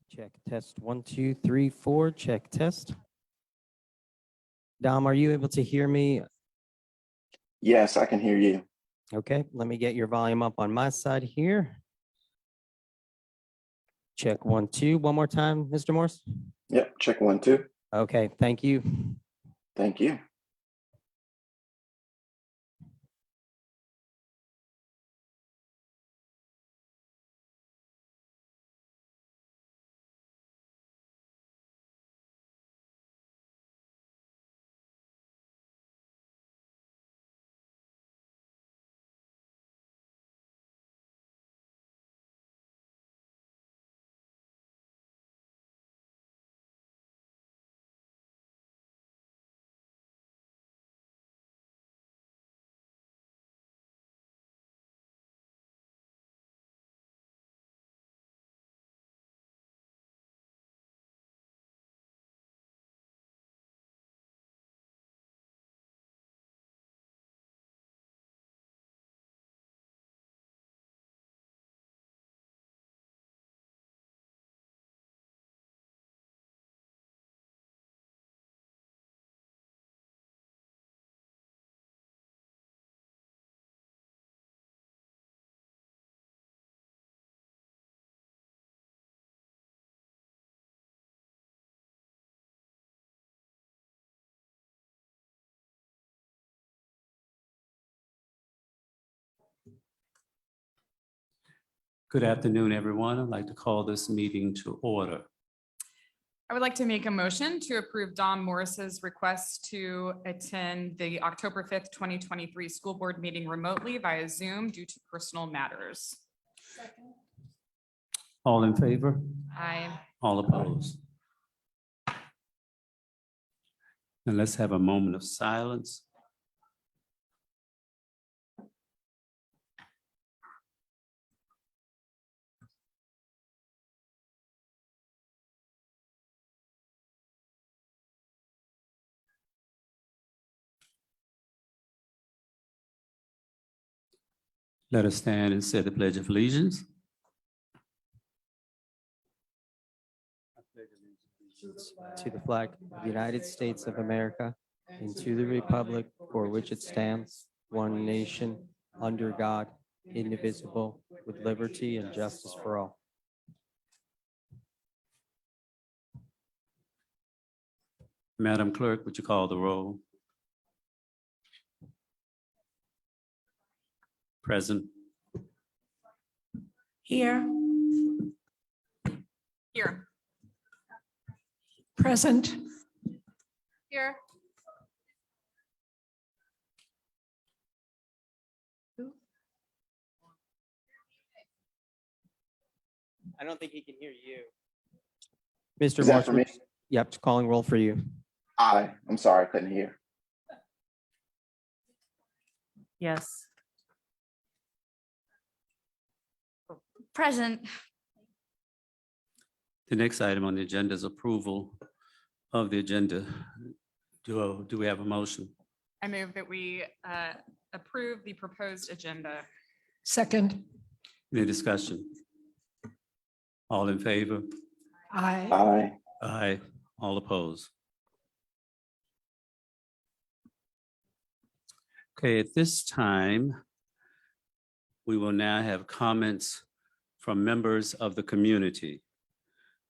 Check. Test 1, 2, 3, 4. Check test. Dom, are you able to hear me? Yes, I can hear you. Okay, let me get your volume up on my side here. Check 1, 2. One more time, Mr. Morse. Yep, check 1, 2. Okay, thank you. Thank you. Good afternoon, everyone. I'd like to call this meeting to order. I would like to make a motion to approve Don Morris's request to attend the October 5th, 2023 school board meeting remotely via Zoom due to personal matters. All in favor? Aye. All opposed? And let's have a moment of silence. Let us stand and say the Pledge of Allegiance. To the flag of the United States of America and to the republic for which it stands, one nation, under God, indivisible, with liberty and justice for all. Madam Clerk, would you call the roll? Present. Here, Here. present. Here. I don't think he can hear you. Mr. Is that Morse, for me? Yep, calling roll for you. Aye. I'm sorry, I couldn't hear. Yes. Present. The next item on the agenda is approval of the agenda. Do we have a motion? I move that we approve the proposed agenda. Second. Any discussion? All in favor? Aye. Aye. Aye. All opposed? Okay, at this time, we will now have comments from members of the community.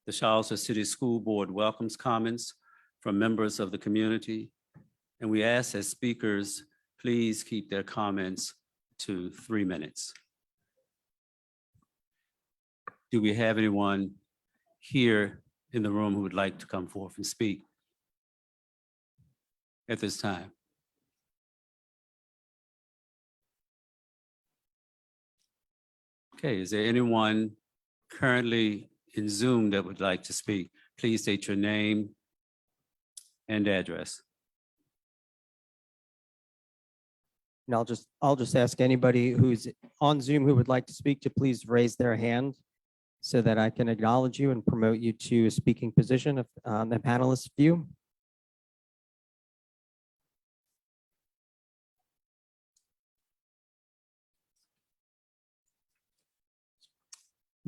The Charlottesville City School Board welcomes comments from members of the community, and we ask that speakers please keep their comments to 3 minutes. Do we have anyone here in the room who would like to come forth and speak at this time? Okay, is there anyone currently in Zoom that would like to speak? Please state your name and address. And I'll just ask anybody who's on Zoom who would like to speak to please raise their hand so that I can acknowledge you and promote you to a speaking position of the panelist view.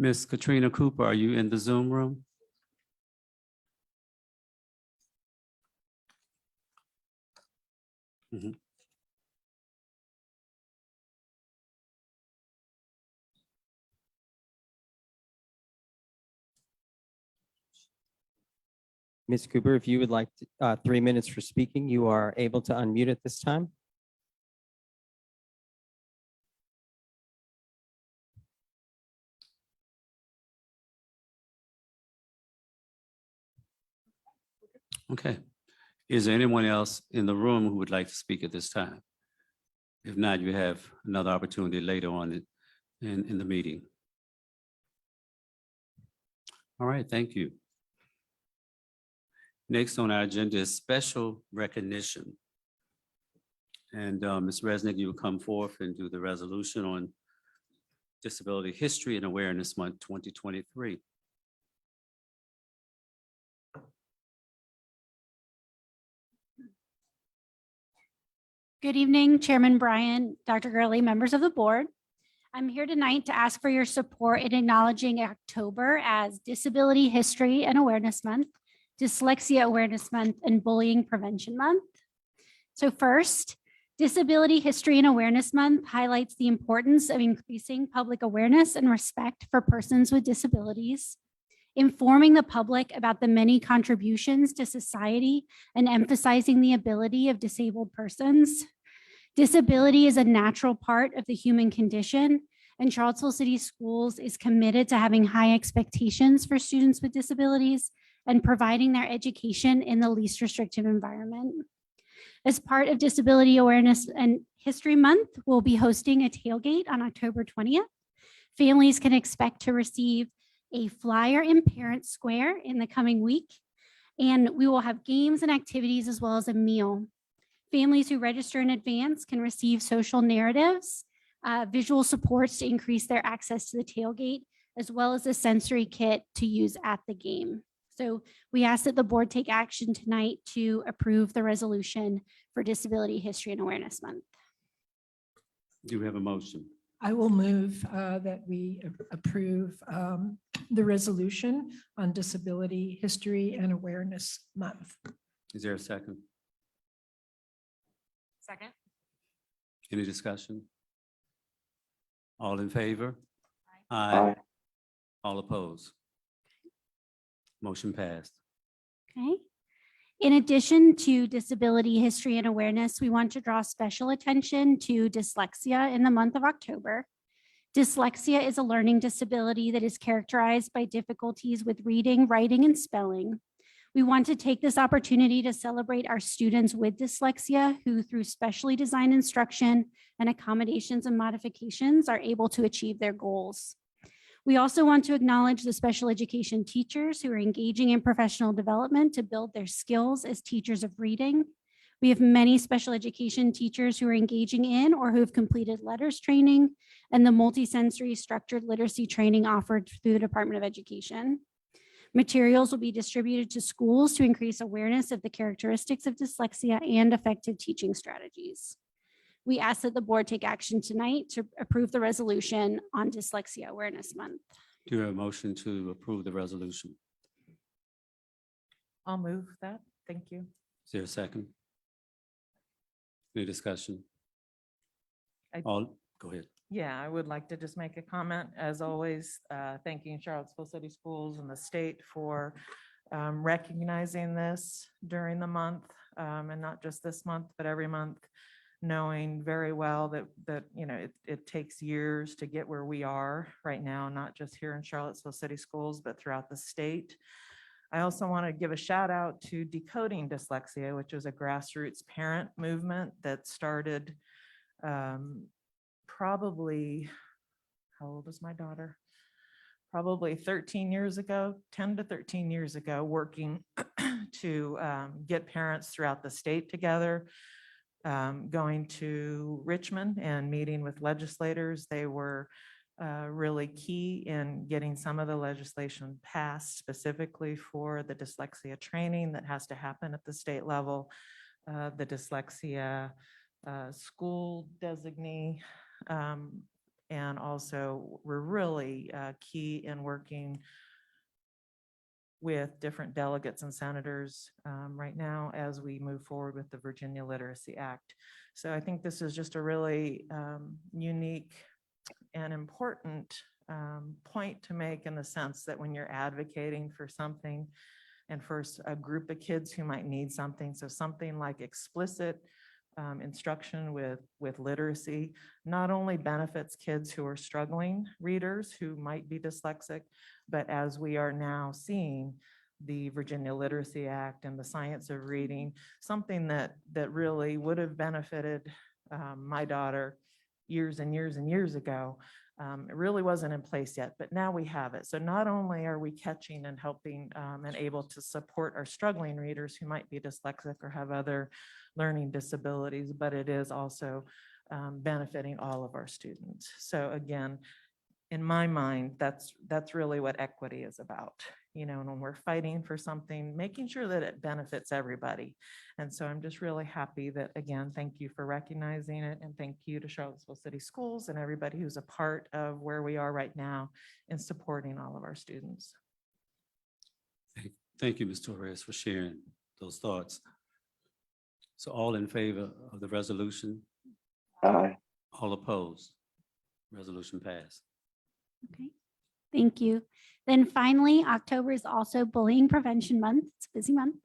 Miss Katrina Cooper, are you in the Zoom room? Mhm. Ms. Cooper, if you would like 3 minutes for speaking, you are able to unmute at this time. Okay. Is there anyone else in the room who would like to speak at this time? If not, you have another opportunity later on in the meeting. All right, thank you. Next on our agenda is special recognition. And Ms. Resnick, you will come forth and do the resolution on Disability History and Awareness Month 2023. Good evening, Chairman Bryan, Dr. Gurley, members of the board. I'm here tonight to ask for your support in acknowledging October as Disability History and Awareness Month, Dyslexia Awareness Month, and Bullying Prevention Month. So first, Disability History and Awareness Month highlights the importance of increasing public awareness and respect for persons with disabilities, informing the public about the many contributions to society and emphasizing the ability of disabled persons. Disability is a natural part of the human condition, and Charlottesville City Schools is committed to having high expectations for students with disabilities and providing their education in the least restrictive environment. As part of Disability Awareness and History Month, we'll be hosting a tailgate on October 20th. Families can expect to receive a flyer in Parent Square in the coming week, and we will have games and activities as well as a meal. Families who register in advance can receive social narratives, visual supports to increase their access to the tailgate, as well as a sensory kit to use at the game. So we ask that the board take action tonight to approve the resolution for Disability History and Awareness Month. Do you have a motion? I will move that we approve the resolution on Disability History and Awareness Month. Is there a second? Second. Any discussion? All in favor? Aye. All opposed? Motion passed. Okay. In addition to Disability History and Awareness, we want to draw special attention to dyslexia in the month of October. Dyslexia is a learning disability that is characterized by difficulties with reading, writing, and spelling. We want to take this opportunity to celebrate our students with dyslexia who, through specially designed instruction and accommodations and modifications, are able to achieve their goals. We also want to acknowledge the special education teachers who are engaging in professional development to build their skills as teachers of reading. We have many special education teachers who are engaging in or who have completed letters training and the multisensory structured literacy training offered through the Department of Education. Materials will be distributed to schools to increase awareness of the characteristics of dyslexia and effective teaching strategies. We ask that the board take action tonight to approve the resolution on Dyslexia Awareness Month. Do you have a motion to approve the resolution? I'll move that. Thank you. Is there a second? Any discussion? I- Go ahead. Yeah, I would like to just make a comment, as always, thanking Charlottesville City Schools and the state for recognizing this during the month, and not just this month, but every month, knowing very well that you know it takes years to get where we are right now, not just here in Charlottesville City Schools, but throughout the state. I also want to give a shout out to Decoding Dyslexia, which is a grassroots parent movement that started probably, how old is my daughter? Probably 13 years ago, 10 to 13 years ago, working to get parents throughout the state together, going to Richmond and meeting with legislators. They were really key in getting some of the legislation passed specifically for the dyslexia training that has to happen at the state level, the dyslexia school designee And also, we're really key in working with different delegates and senators right now as we move forward with the Virginia Literacy Act. So I think this is just a really unique and important point to make, in the sense that when you're advocating for something and for a group of kids who might need something, so something like explicit instruction with literacy not only benefits kids who are struggling readers who might be dyslexic, but as we are now seeing, the Virginia Literacy Act and the science of reading, something that really would have benefited my daughter years and years and years ago. It really wasn't in place yet, but now we have it. So not only are we catching and helping and able to support our struggling readers who might be dyslexic or have other learning disabilities, but it is also benefiting all of our students. So again, in my mind, that's really what equity is about. You know, and when we're fighting for something, making sure that it benefits everybody. And so I'm just really happy that, again, thank you for recognizing it, and thank you to Charlottesville City Schools and everybody who's a part of where we are right now in supporting all of our students. Thank you, Ms. Torres, for sharing those thoughts. So all in favor of the resolution? Aye. All opposed? Resolution passed. Okay, thank you. Then finally, October is also Bullying Prevention Month. It's a busy month.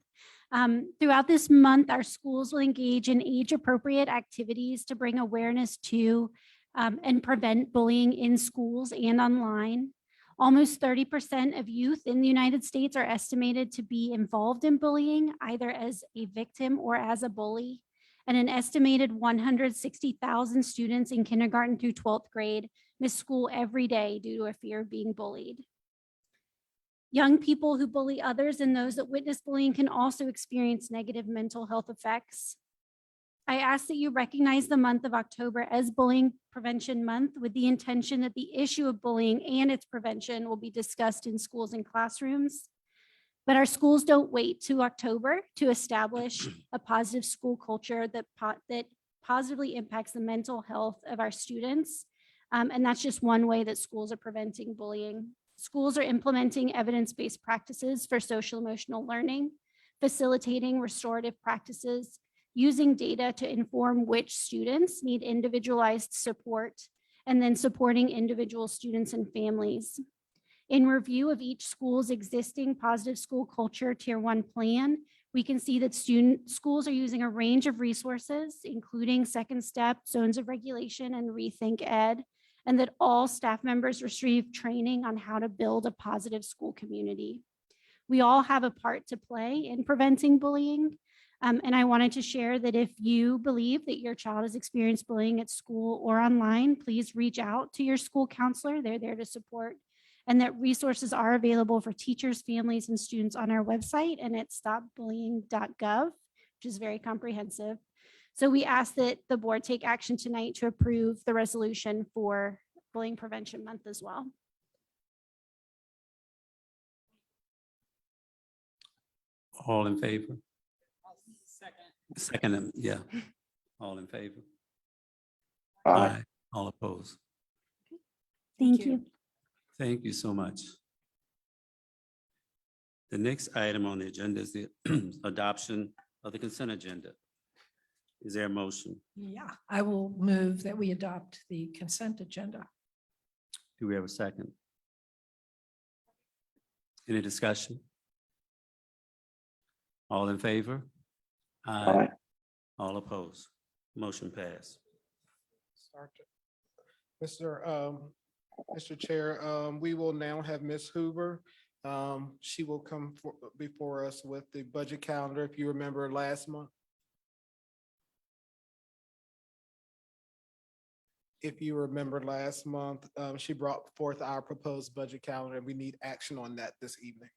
Throughout this month, our schools will engage in age-appropriate activities to bring awareness to and prevent bullying in schools and online. Almost 30% of youth in the United States are estimated to be involved in bullying, either as a victim or as a bully. And an estimated 160,000 students in kindergarten through 12th grade miss school every day due to a fear of being bullied. Young people who bully others and those that witness bullying can also experience negative mental health effects. I ask that you recognize the month of October as Bullying Prevention Month, with the intention that the issue of bullying and its prevention will be discussed in schools and classrooms. But our schools don't wait to October to establish a positive school culture that positively impacts the mental health of our students. And that's just one way that schools are preventing bullying. Schools are implementing evidence-based practices for social emotional learning, facilitating restorative practices, using data to inform which students need individualized support, and then supporting individual students and families. In review of each school's existing positive school culture Tier 1 plan, we can see that schools are using a range of resources, including Second Step, Zones of Regulation, and Rethink Ed, and that all staff members receive training on how to build a positive school community. We all have a part to play in preventing bullying. And I wanted to share that if you believe that your child has experienced bullying at school or online, please reach out to your school counselor. They're there to support. And that resources are available for teachers, families, and students on our website and at stopbullying.gov, which is very comprehensive. So we ask that the board take action tonight to approve the resolution for Bullying Prevention Month as well. All in favor? Second, yeah. All in favor? Aye. All opposed? Thank you. Thank you so much. The next item on the agenda is the adoption of the consent agenda. Is there a motion? Yeah, I will move that we adopt the consent agenda. Do we have a second? Any discussion? All in favor? Aye. All opposed? Motion passed. Mr. Chair, we will now have Ms. Hoover. She will come before us with the budget calendar. If you remember last month. If you remember last month, she brought forth our proposed budget calendar, and we need action on that this evening.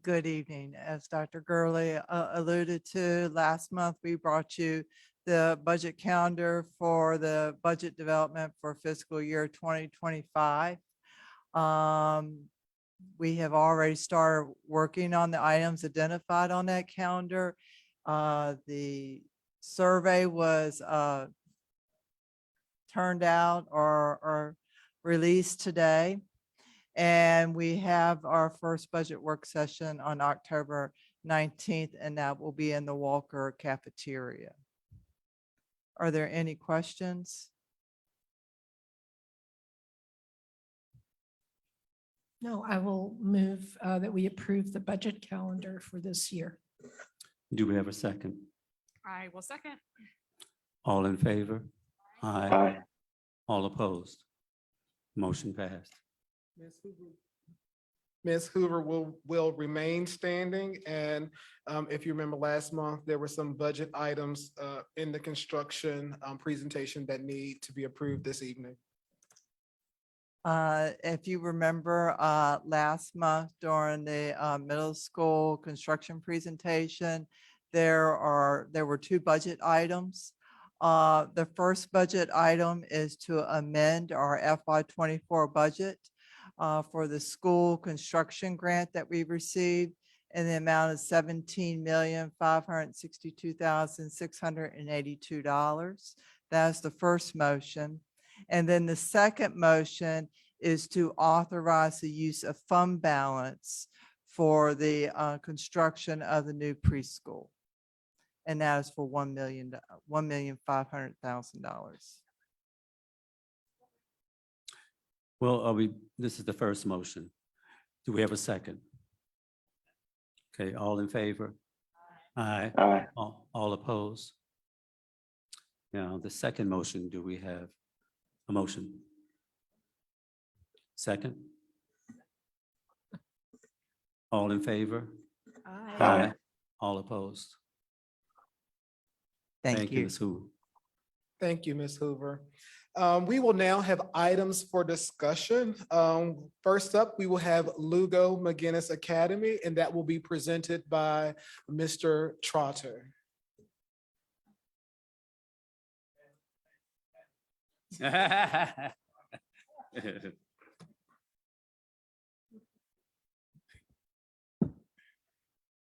Good evening. As Dr. Gurley alluded to, last month we brought you the budget calendar for the budget development for fiscal year 2025. We have already started working on the items identified on that calendar. The survey was turned out or released today. And we have our first budget work session on October 19th, and that will be in the Walker cafeteria. Are there any questions? No, I will move that we approve the budget calendar for this year. Do we have a second? I will second. All in favor? Aye. Aye. All opposed? Motion passed. Ms. Hoover will remain standing, and if you remember last month, there were some budget items in the construction presentation that need to be approved this evening. If you remember, last month during the middle school construction presentation, there were two budget items. The first budget item is to amend our FY24 budget for the school construction grant that we received in the amount of $17,562,682. That's the first motion. And then the second motion is to authorize the use of fund balance for the construction of the new preschool. And that is for $1,500,000. Well, this is the first motion. Do we have a second? Okay, all in favor? Aye. Aye. All opposed? Now, the second motion, do we have a motion? Second? All in favor? Aye. All opposed? Thank you. Ms. Hoover. Thank you, Ms. Hoover. We will now have items for discussion. First up, we will have Lugo McGinnis Academy, and that will be presented by Mr. Trotter.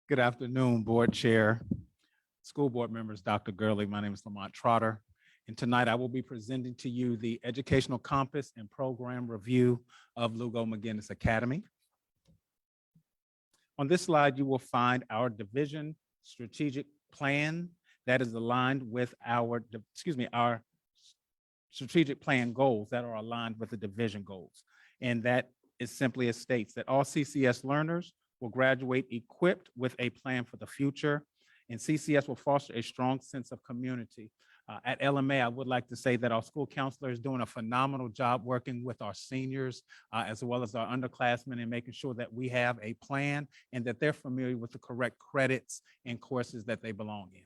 Good afternoon, Board Chair, School Board members, Dr. Gurley. My name is Lamont Trotter, and tonight I will be presenting to you the Educational Compass and Program Review of Lugo McGinnis Academy. On this slide, you will find our division strategic plan that is aligned with our strategic plan goals that are aligned with the division goals. And that is simply as states that all CCS learners will graduate equipped with a plan for the future, and CCS will foster a strong sense of community. At LMA, I would like to say that our school counselor is doing a phenomenal job working with our seniors as well as our underclassmen and making sure that we have a plan and that they're familiar with the correct credits and courses that they belong in.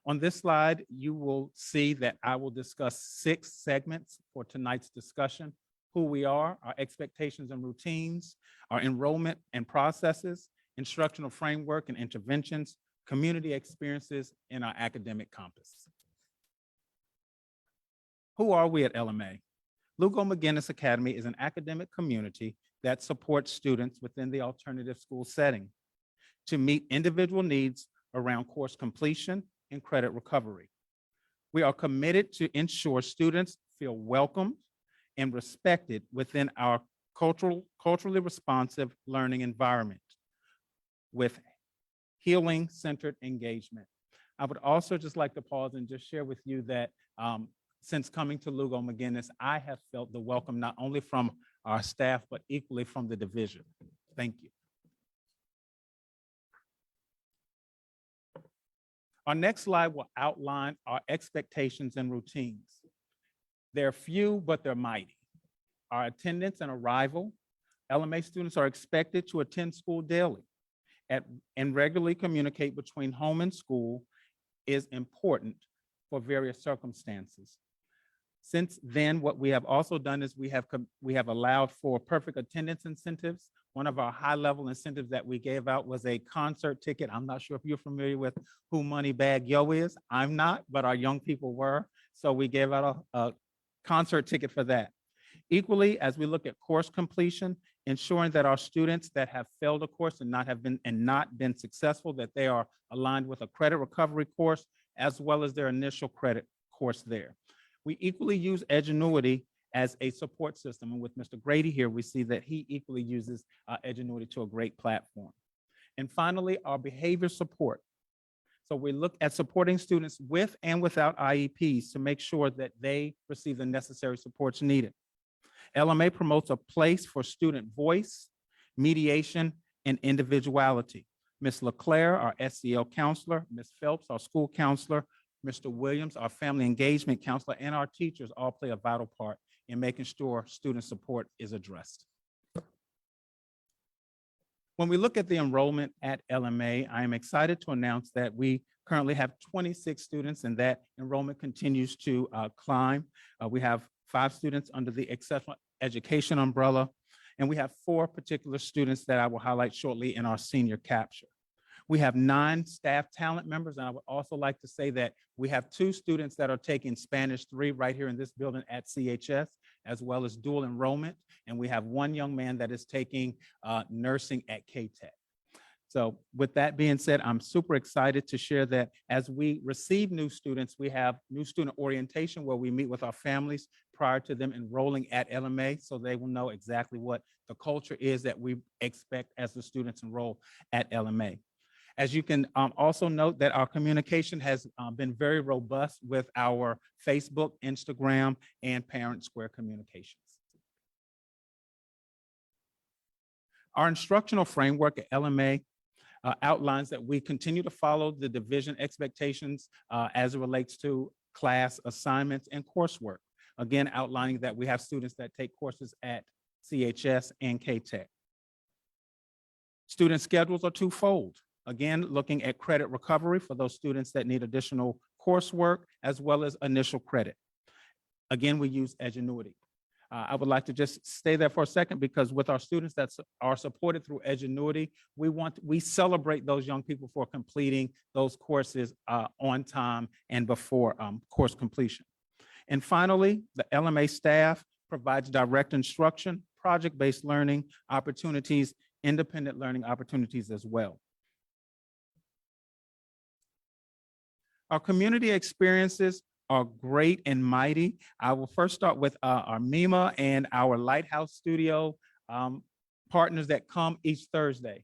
On this slide, you will see that I will discuss 6 segments for tonight's discussion: who we are, our expectations and routines, our enrollment and processes, instructional framework and interventions, community experiences, and our academic compass. Who are we at LMA? Lugo McGinnis Academy is an academic community that supports students within the alternative school setting to meet individual needs around course completion and credit recovery. We are committed to ensure students feel welcomed and respected within our culturally responsive learning environment with healing-centered engagement. I would also just like to pause and just share with you that since coming to Lugo McGinnis, I have felt the welcome not only from our staff, but equally from the division. Thank you. Our next slide will outline our expectations and routines. They're few, but they're mighty. Our attendance and arrival. LMA students are expected to attend school daily and regularly communicate between home and school is important for various circumstances. Since then, what we have also done is we have allowed for perfect attendance incentives. One of our high-level incentives that we gave out was a concert ticket. I'm not sure if you're familiar with who Moneybag Yo is. I'm not, but our young people were. So we gave out a concert ticket for that. Equally, as we look at course completion, ensuring that our students that have failed a course and not been successful, that they are aligned with a credit recovery course, as well as their initial credit course there. We equally use Edgenuity as a support system. And with Mr. Grady here, we see that he equally uses Edgenuity to a great platform. And finally, our behavior support. So we look at supporting students with and without IEPs to make sure that they receive the necessary supports needed. LMA promotes a place for student voice, mediation, and individuality. Ms. LeClaire, our SEL counselor, Ms. Phelps, our school counselor, Mr. Williams, our family engagement counselor, and our teachers all play a vital part in making sure student support is addressed. When we look at the enrollment at LMA, I am excited to announce that we currently have 26 students and that enrollment continues to climb. We have 5 students under the exceptional education umbrella, and we have 4 particular students that I will highlight shortly in our senior capture. We have 9 staff talent members, and I would also like to say that we have 2 students that are taking Spanish 3 right here in this building at CHS, as well as dual enrollment. And we have 1 young man that is taking nursing at K-Tech. So with that being said, I'm super excited to share that as we receive new students, we have new student orientation where we meet with our families prior to them enrolling at LMA, so they will know exactly what the culture is that we expect as the students enroll at LMA. As you can also note that our communication has been very robust with our Facebook, Instagram, and Parent Square communications. Our instructional framework at LMA outlines that we continue to follow the division expectations as it relates to class assignments and coursework. Again, outlining that we have students that take courses at CHS and K-Tech. Student schedules are twofold. Again, looking at credit recovery for those students that need additional coursework, as well as initial credit. Again, we use Edgenuity. I would like to just stay there for a second because with our students that are supported through Edgenuity, we celebrate those young people for completing those courses on time and before course completion. And finally, the LMA staff provides direct instruction, project-based learning opportunities, independent learning opportunities as well. Our community experiences are great and mighty. I will first start with our MEMA and our Lighthouse Studio partners that come each Thursday.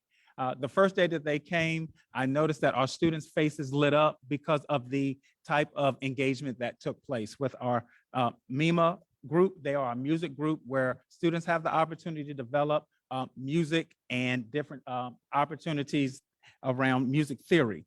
The first day that they came, I noticed that our students' faces lit up because of the type of engagement that took place with our MEMA group. They are a music group where students have the opportunity to develop music and different opportunities around music theory.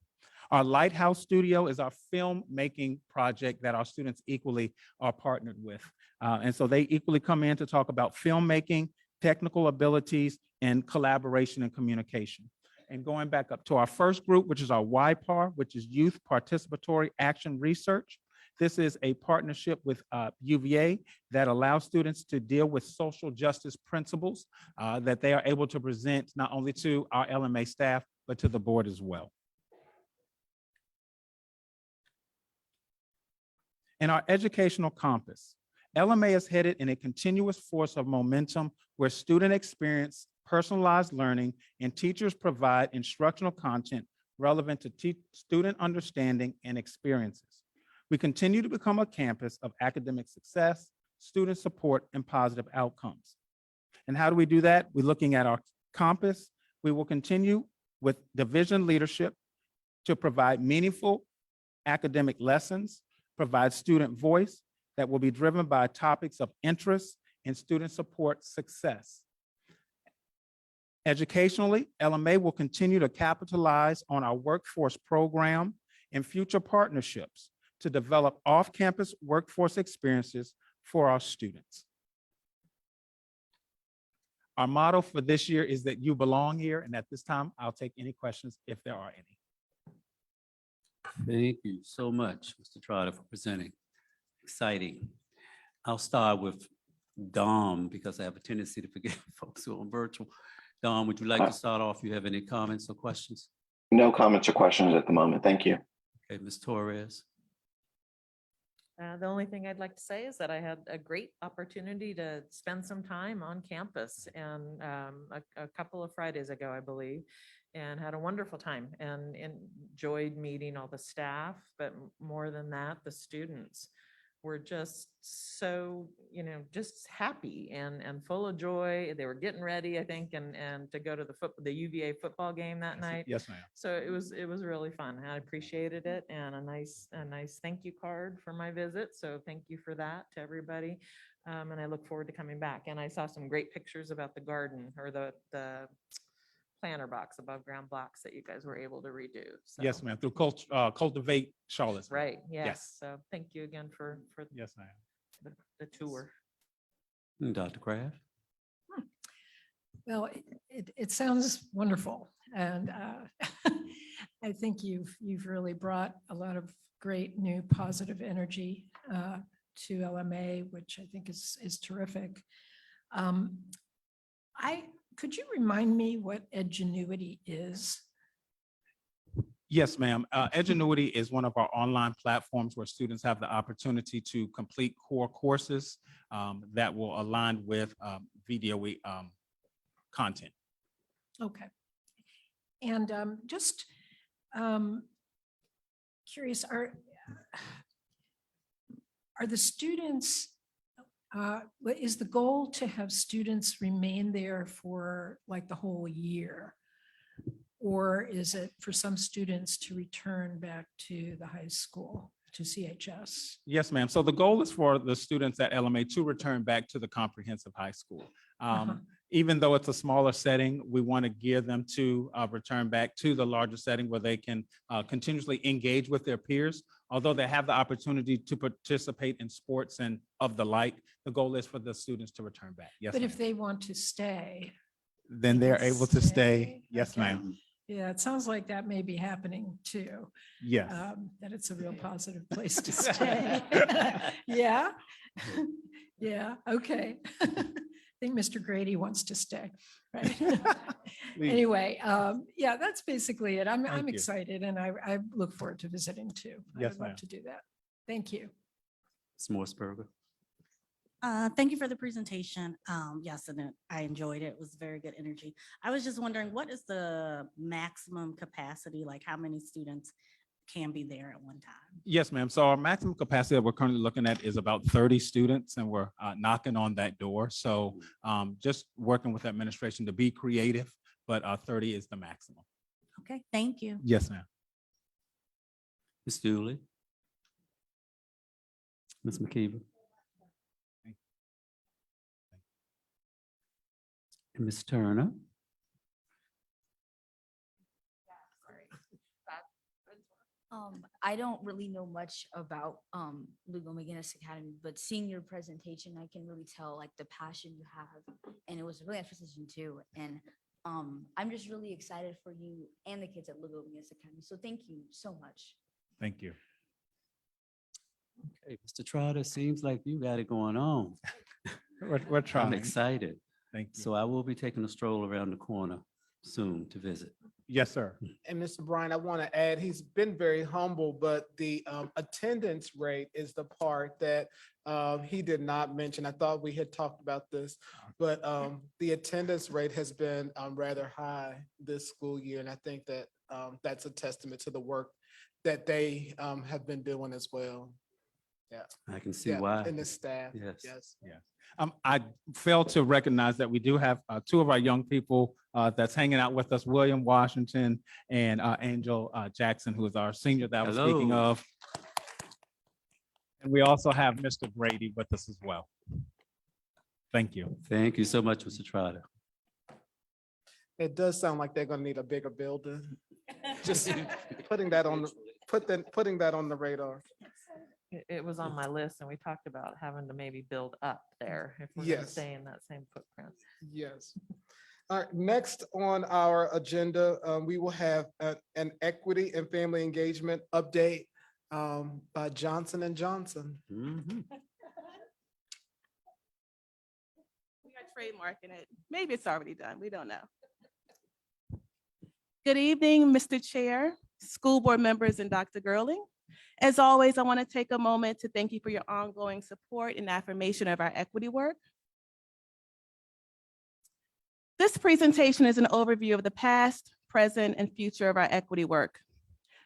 Our Lighthouse Studio is our filmmaking project that our students equally are partnered with. And so they equally come in to talk about filmmaking, technical abilities, and collaboration and communication. And going back up to our first group, which is our YPAR, which is Youth Participatory Action Research. This is a partnership with UVA that allows students to deal with social justice principles that they are able to present not only to our LMA staff, but to the board as well. In our educational compass, LMA is headed in a continuous force of momentum where student experience, personalized learning, and teachers provide instructional content relevant to student understanding and experiences. We continue to become a campus of academic success, student support, and positive outcomes. And how do we do that? We're looking at our compass. We will continue with division leadership to provide meaningful academic lessons, provide student voice that will be driven by topics of interest and student support success. Educationally, LMA will continue to capitalize on our workforce program and future partnerships to develop off-campus workforce experiences for our students. Our motto for this year is that you belong here, and at this time, I'll take any questions if there are any. Thank you so much, Mr. Trotter, for presenting. Exciting. I'll start with Dom because I have a tendency to forget folks who are on virtual. Dom, would you like to start off? You have any comments or questions? No comments or questions at the moment. Thank you. Okay, Ms. Torres. The only thing I'd like to say is that I had a great opportunity to spend some time on campus and a couple of Fridays ago, I believe. and had a wonderful time and enjoyed meeting all the staff, but more than that, the students were just so, just happy and full of joy. They were getting ready, I think, and to go to the UVA football game that night. Yes, ma'am. So it was really fun. I appreciated it, and a nice thank you card for my visit. So thank you for that to everybody. And I look forward to coming back. And I saw some great pictures about the garden or the planter box above ground blocks that you guys were able to redo. Yes, So- ma'am. Through Cultivate Charlottesville. Right, yes. Yes. So thank you again for Yes, ma'am. the tour. Dr. Kraft? Well, it sounds wonderful. And I think you've really brought a lot of great new positive energy to LMA, which I think is terrific. Could you remind me what Edgenuity is? Yes, ma'am. Edgenuity is one of our online platforms where students have the opportunity to complete core courses that will align with VDOE content. Okay. And just curious, are the students, is the goal to have students remain there for like the whole year? Or is it for some students to return back to the high school, to CHS? Yes, ma'am. So the goal is for the students at LMA to return back to the comprehensive high school. Even though it's a smaller setting, we want to gear them to return back to the larger setting where they can continuously engage with their peers. Although they have the opportunity to participate in sports and of the like, the goal is for the students to return back. Yes, But ma'am. if they want to stay. Then they they're can able to stay. Yes, Okay. ma'am. Yeah, it sounds like that may be happening too. Yes. That it's a real positive place to stay. Yeah. Yeah, okay. I think Mr. Grady wants to stay, right? Please. Anyway, yeah, that's basically it. I'm Thank you. excited and I look forward to visiting too. I Yes, would love ma'am. to do that. Thank you. Ms. Morrisburger? Thank you for the presentation. Yes, and I enjoyed it. It was very good energy. I was just wondering, what is the maximum capacity? Like how many students can be there at one time? Yes, ma'am. So our maximum capacity that we're currently looking at is about 30 students and we're knocking on that door. So just working with administration to be creative, but 30 is the maximum. Okay, thank you. Yes, ma'am. Ms. Dooley? Ms. McKeever? And Ms. Turner? I don't really know much about Lugo McGinnis Academy, but seeing your presentation, I can really tell like the passion you have, and it was a really nice presentation too. And I'm just really excited for you and the kids at Lugo McGinnis Academy. So thank you so much. Thank you. Okay, Mr. Trotter, seems like you got it going on. We're I'm trying. excited. Thank you. So I will be taking a stroll around the corner soon to visit. Yes, sir. And Mr. Bryan, I want to add, he's been very humble, but the attendance rate is the part that he did not mention. I thought we had talked about this, but the attendance rate has been rather high this school year. And I think that that's a testament to the work that they have been doing as well. Yeah. I can see Yeah, why. and the staff. Yes. Yes. Yes. I failed to recognize that we do have two of our young people that's hanging out with us, William Washington and Angel Jackson, who is our senior that I was speaking Hello. of. And we also have Mr. Brady with us as well. Thank you. Thank you so much, Mr. Trotter. It does sound like they're gonna need a bigger building. Just putting that on, putting that on the radar. It was on my list and we talked about having to maybe build up there if we're gonna Yes. stay in that same footprint. Yes. All right, next on our agenda, we will have an equity and family engagement update by Johnson and Johnson. Mhm. We are trademarking it. Maybe it's already done. We don't know. Good evening, Mr. Chair, school board members, and Dr. Gurley. As always, I want to take a moment to thank you for your ongoing support and affirmation of our equity work. This presentation is an overview of the past, present, and future of our equity work.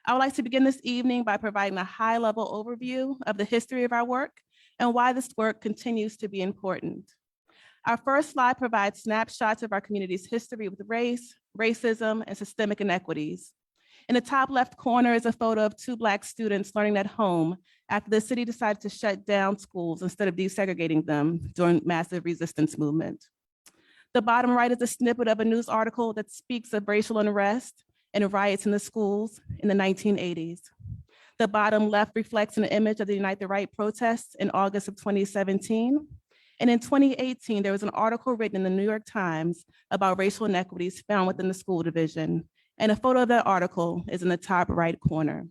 I would like to begin this evening by providing a high-level overview of the history of our work and why this work continues to be important. Our first slide provides snapshots of our community's history with race, racism, and systemic inequities. In the top left corner is a photo of 2 Black students learning at home after the city decided to shut down schools instead of desegregating them during massive resistance movement. The bottom right is a snippet of a news article that speaks of racial unrest and riots in the schools in the 1980s. The bottom left reflects an image of the Unite the Right protests in August of 2017. And in 2018, there was an article written in the New York Times about racial inequities found within the school division. And a photo of that article is in the top right corner.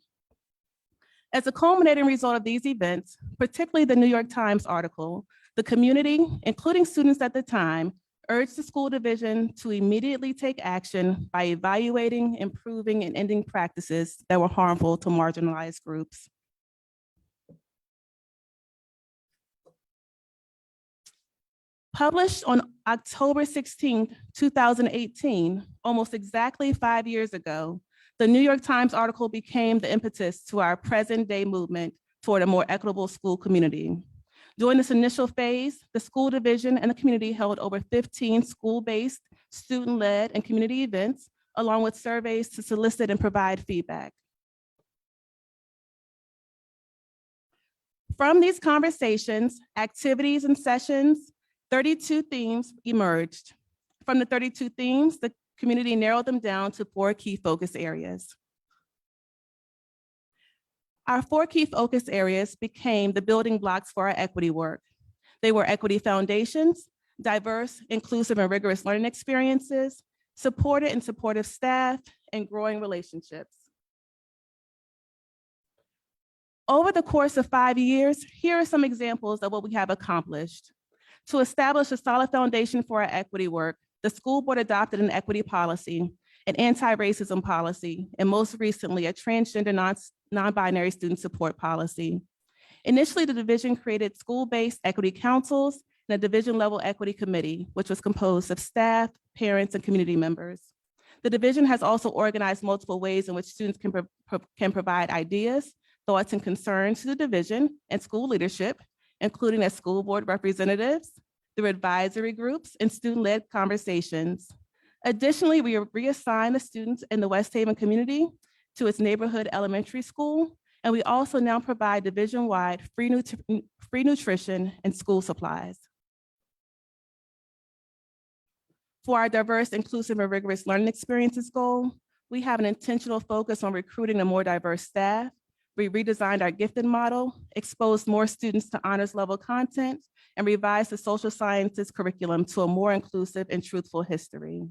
As a culminating result of these events, particularly the New York Times article, the community, including students at the time, urged the school division to immediately take action by evaluating, improving, and ending practices that were harmful to marginalized groups. Published on October 16, 2018, almost exactly 5 years ago, the New York Times article became the impetus to our present day movement toward a more equitable school community. During this initial phase, the school division and the community held over 15 school-based, student-led, and community events, along with surveys to solicit and provide feedback. From these conversations, activities, and sessions, 32 themes emerged. From the 32 themes, the community narrowed them down to 4 key focus areas. Our 4 key focus areas became the building blocks for our equity work. They were equity foundations, diverse, inclusive, and rigorous learning experiences, supported and supportive staff, and growing relationships. Over the course of 5 years, here are some examples of what we have accomplished. To establish a solid foundation for our equity work, the school board adopted an equity policy, an anti-racism policy, and most recently, a transgender non-binary student support policy. Initially, the division created school-based equity councils and a division-level equity committee, which was composed of staff, parents, and community members. The division has also organized multiple ways in which students can provide ideas, thoughts, and concerns to the division and school leadership, including as school board representatives, through advisory groups, and student-led conversations. Additionally, we reassigned the students in the West Haven community to its neighborhood elementary school, and we also now provide division-wide free nutrition and school supplies. For our diverse, inclusive, and rigorous learning experiences goal, we have an intentional focus on recruiting a more diverse staff. We redesigned our gifted model, exposed more students to honors level content, and revised the social sciences curriculum to a more inclusive and truthful history.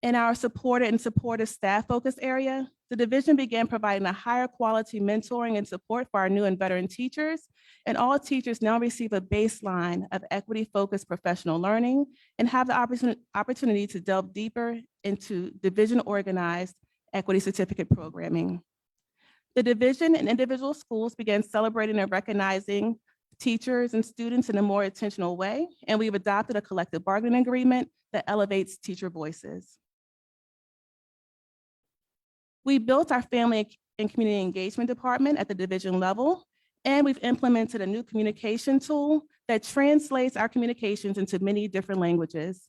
In our supported and supportive staff focus area, the division began providing a higher quality mentoring and support for our new and veteran teachers, and all teachers now receive a baseline of equity-focused professional learning and have the opportunity to delve deeper into division-organized equity certificate programming. The division and individual schools began celebrating and recognizing teachers and students in a more intentional way, and we've adopted a collective bargaining agreement that elevates teacher voices. We built our family and community engagement department at the division level, and we've implemented a new communication tool that translates our communications into many different languages.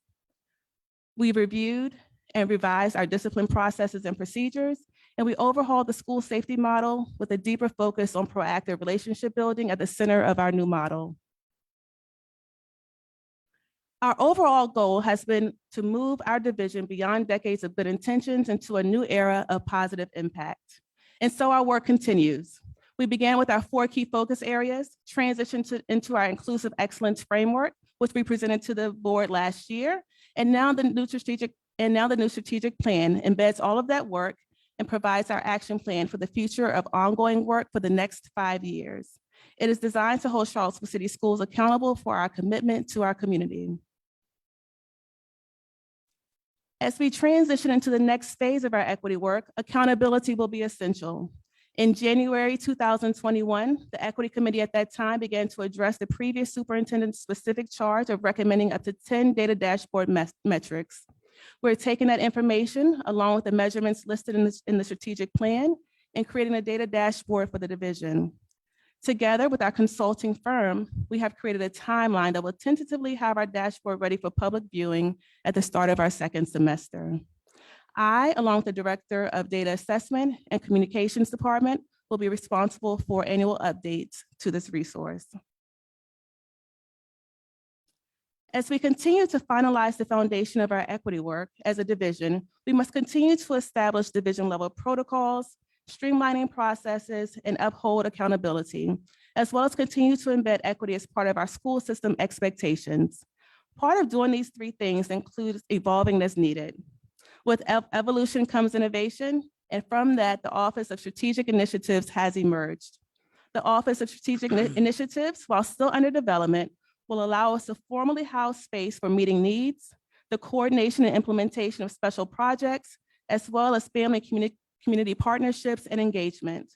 We've reviewed and revised our discipline processes and procedures, and we overhauled the school safety model with a deeper focus on proactive relationship building at the center of our new model. Our overall goal has been to move our division beyond decades of good intentions into a new era of positive impact. And so our work continues. We began with our 4 key focus areas, transitioned into our inclusive excellence framework, which we presented to the board last year, and now the new strategic plan embeds all of that work and provides our action plan for the future of ongoing work for the next 5 years. It is designed to hold Charlottesville City Schools accountable for our commitment to our community. As we transition into the next phase of our equity work, accountability will be essential. In January 2021, the Equity Committee at that time began to address the previous superintendent's specific charge of recommending up to 10 data dashboard metrics. We're taking that information along with the measurements listed in the strategic plan and creating a data dashboard for the division. Together with our consulting firm, we have created a timeline that will tentatively have our dashboard ready for public viewing at the start of our second semester. I, along with the Director of Data Assessment and Communications Department, will be responsible for annual updates to this resource. As we continue to finalize the foundation of our equity work as a division, we must continue to establish division-level protocols, streamlining processes, and uphold accountability, as well as continue to embed equity as part of our school system expectations. Part of doing these three things includes evolving as needed. With evolution comes innovation, and from that, the Office of Strategic Initiatives has emerged. The Office of Strategic Initiatives, while still under development, will allow us to formally house space for meeting needs, the coordination and implementation of special projects, as well as family community partnerships and engagement.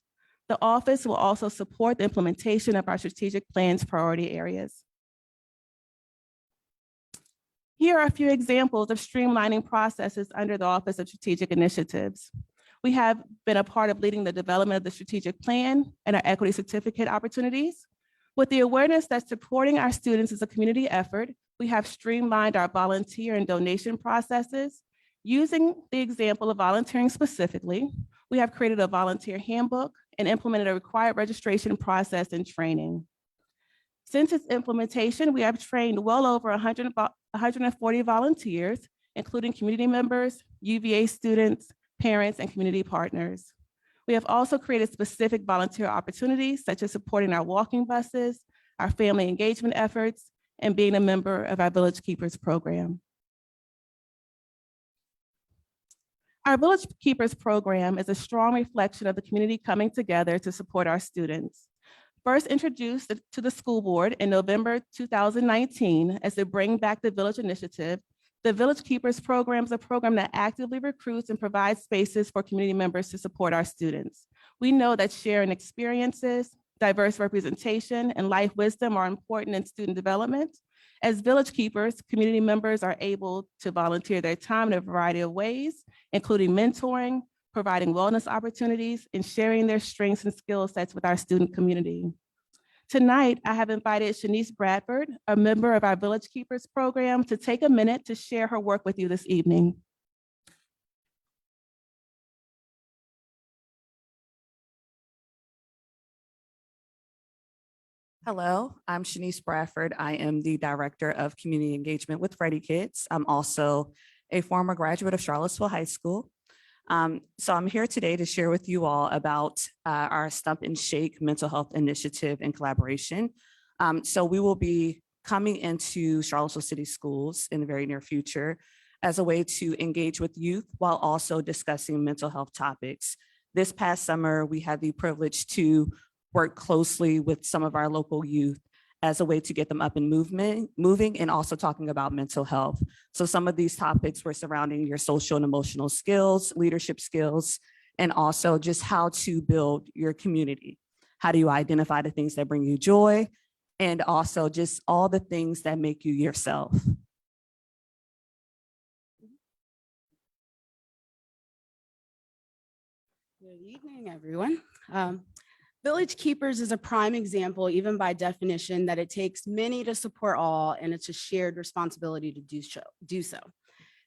The office will also support the implementation of our strategic plan's priority areas. Here are a few examples of streamlining processes under the Office of Strategic Initiatives. We have been a part of leading the development of the strategic plan and our equity certificate opportunities. With the awareness that supporting our students is a community effort, we have streamlined our volunteer and donation processes. Using the example of volunteering specifically, we have created a volunteer handbook and implemented a required registration process and training. Since its implementation, we have trained well over 140 volunteers, including community members, UVA students, parents, and community partners. We have also created specific volunteer opportunities, such as supporting our walking buses, our family engagement efforts, and being a member of our Village Keepers program. Our Village Keepers program is a strong reflection of the community coming together to support our students. First introduced to the school board in November 2019 as the Bring Back the Village initiative, the Village Keepers program is a program that actively recruits and provides spaces for community members to support our students. We know that sharing experiences, diverse representation, and life wisdom are important in student development. As Village Keepers, community members are able to volunteer their time in a variety of ways, including mentoring, providing wellness opportunities, and sharing their strengths and skill sets with our student community. Tonight, I have invited Shanice Bradford, a member of our Village Keepers program, to take a minute to share her work with you this evening. Hello, I'm Shanice Bradford. I am the Director of Community Engagement with Freddie Kids. I'm also a former graduate of Charlottesville High School. So I'm here today to share with you all about our Stump and Shake mental health initiative and collaboration. So we will be coming into Charlottesville City Schools in the very near future as a way to engage with youth while also discussing mental health topics. This past summer, we had the privilege to work closely with some of our local youth as a way to get them up and moving and also talking about mental health. So some of these topics were surrounding your social and emotional skills, leadership skills, and also just how to build your community. How do you identify the things that bring you joy? And also just all the things that make you yourself. Good evening, everyone. Village Keepers is a prime example, even by definition, that it takes many to support all, and it's a shared responsibility to do so.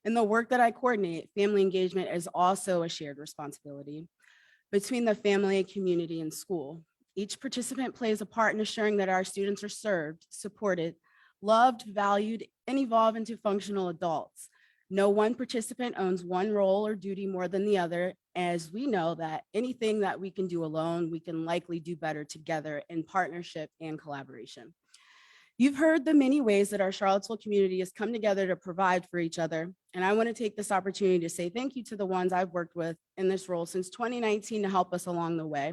In the work that I coordinate, family engagement is also a shared responsibility between the family, community, and school. Each participant plays a part in ensuring that our students are served, supported, loved, valued, and evolve into functional adults. No one participant owns one role or duty more than the other, as we know that anything that we can do alone, we can likely do better together in partnership and collaboration. You've heard the many ways that our Charlottesville community has come together to provide for each other, and I want to take this opportunity to say thank you to the ones I've worked with in this role since 2019 to help us along the way.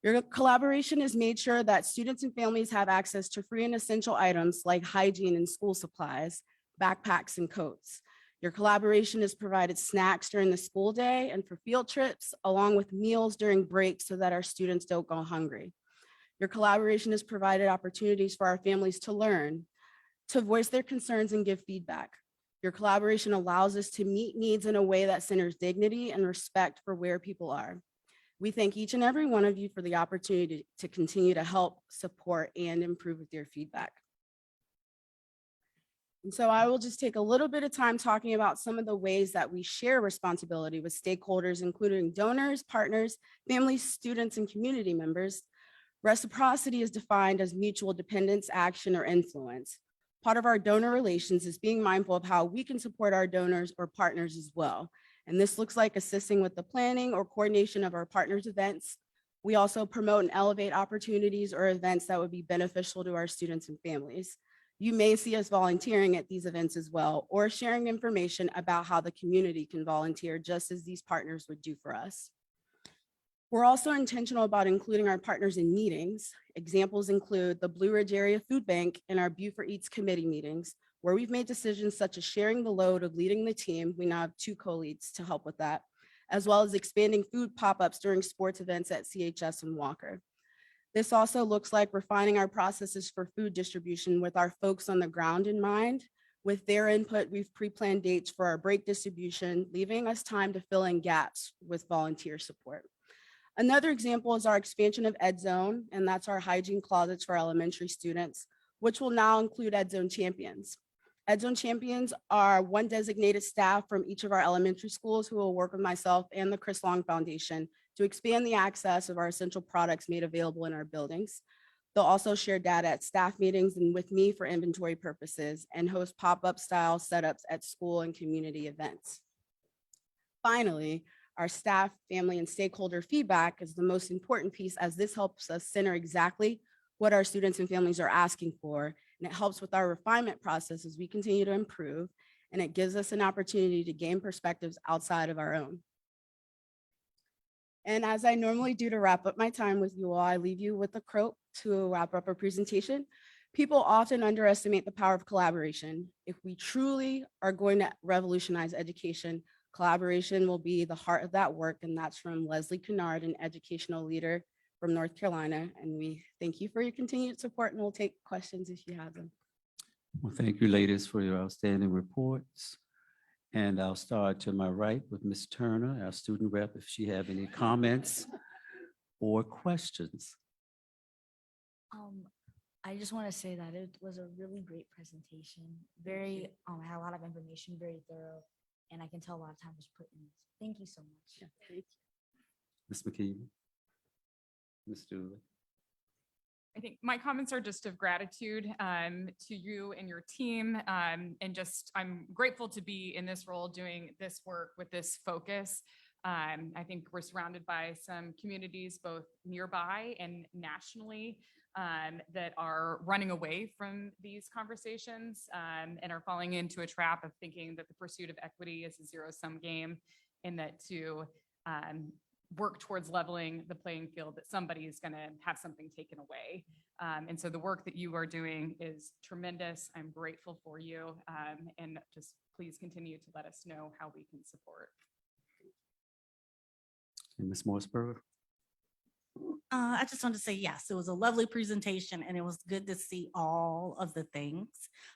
Your collaboration has made sure that students and families have access to free and essential items like hygiene and school supplies, backpacks, and coats. Your collaboration has provided snacks during the school day and for field trips, along with meals during breaks so that our students don't go hungry. Your collaboration has provided opportunities for our families to learn, to voice their concerns and give feedback. Your collaboration allows us to meet needs in a way that centers dignity and respect for where people are. We thank each and every one of you for the opportunity to continue to help, support, and improve with your feedback. And so I will just take a little bit of time talking about some of the ways that we share responsibility with stakeholders, including donors, partners, families, students, and community members. Reciprocity is defined as mutual dependence, action, or influence. Part of our donor relations is being mindful of how we can support our donors or partners as well. And this looks like assisting with the planning or coordination of our partners' events. We also promote and elevate opportunities or events that would be beneficial to our students and families. You may see us volunteering at these events as well, or sharing information about how the community can volunteer, just as these partners would do for us. We're also intentional about including our partners in meetings. Examples include the Blue Ridge Area Food Bank and our Beaufort Eats Committee meetings, where we've made decisions such as sharing the load of leading the team. We now have 2 co-leads to help with that, as well as expanding food pop-ups during sports events at CHS and Walker. This also looks like refining our processes for food distribution with our folks on the ground in mind. With their input, we've pre-planned dates for our break distribution, leaving us time to fill in gaps with volunteer support. Another example is our expansion of Ed Zone, and that's our hygiene closets for elementary students, which will now include Ed Zone champions. Ed Zone champions are 1 designated staff from each of our elementary schools who will work with myself and the Chris Long Foundation to expand the access of our essential products made available in our buildings. They'll also share data at staff meetings and with me for inventory purposes, and host pop-up style setups at school and community events. Finally, our staff, family, and stakeholder feedback is the most important piece, as this helps us center exactly what our students and families are asking for, and it helps with our refinement process as we continue to improve, and it gives us an opportunity to gain perspectives outside of our own. And as I normally do to wrap up my time with you all, I leave you with a quote to wrap up our presentation. People often underestimate the power of collaboration. If we truly are going to revolutionize education, collaboration will be the heart of that work. And that's from Leslie Kennard, an educational leader from North Carolina. And we thank you for your continued support, and we'll take questions if you have them. Well, thank you, ladies, for your outstanding reports. And I'll start to my right with Ms. Turner, our student rep, if she have any comments or questions. I just want to say that it was a really great presentation. Very, had a lot of information, very thorough, and I can tell a lot of time was put in this. Thank you so much. Thank you. Ms. McKeever? Ms. Dooley? I think my comments are just of gratitude to you and your team. And just, I'm grateful to be in this role doing this work with this focus. I think we're surrounded by some communities both nearby and nationally that are running away from these conversations and are falling into a trap of thinking that the pursuit of equity is a zero-sum game, and that to work towards leveling the playing field, that somebody is going to have something taken away. And so the work that you are doing is tremendous. I'm grateful for you. And just please continue to let us know how we can support. And Ms. Morrisburg? I just want to say, yes, it was a lovely presentation, and it was good to see all of the things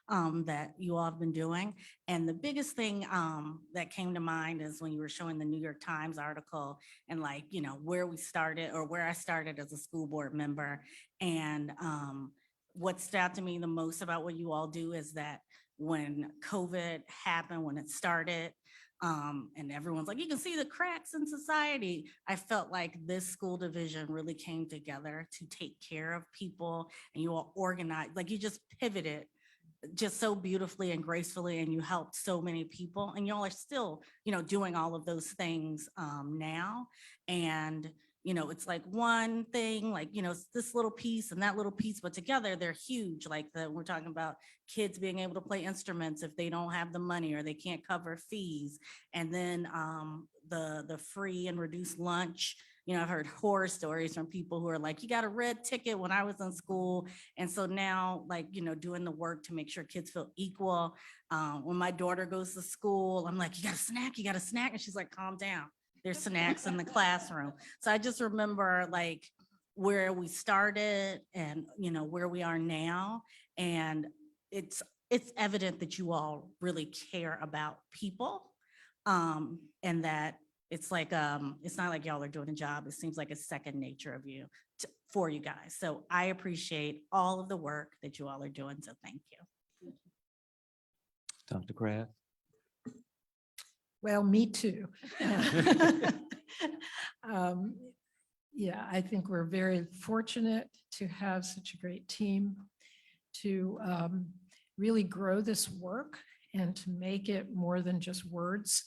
that you all have been doing. And the biggest thing that came to mind is when you were showing the New York Times article and, like, you know, where we started, or where I started as a school board member. And what stood out to me the most about what you all do is that when COVID happened, when it started, and everyone's like, you can see the cracks in society. I felt like this school division really came together to take care of people, and you all organized, like you just pivoted just so beautifully and gracefully, and you helped so many people, and y'all are still, you know, doing all of those things now. And you know, it's like one thing, like, you know, it's this little piece and that little piece, but together they're huge. Like we're talking about kids being able to play instruments if they don't have the money or they can't cover fees. And then the free and reduced lunch. You know, I've heard horror stories from people who are like, you got a red ticket when I was in school. And so now, like, you know, doing the work to make sure kids feel equal. When my daughter goes to school, I'm like, you got a snack, you got a snack. And she's like, calm down. There's snacks in the classroom. So I just remember like where we started and, you know, where we are now. And it's it's evident that you all really care about people. And that it's like, it's not like y'all are doing a job. It seems like it's second nature of you for you guys. So I appreciate all of the work that you all are doing. So thank you. Dr. Kraft? Well, me too. Yeah, I think we're very fortunate to have such a great team to really grow this work and to make it more than just words.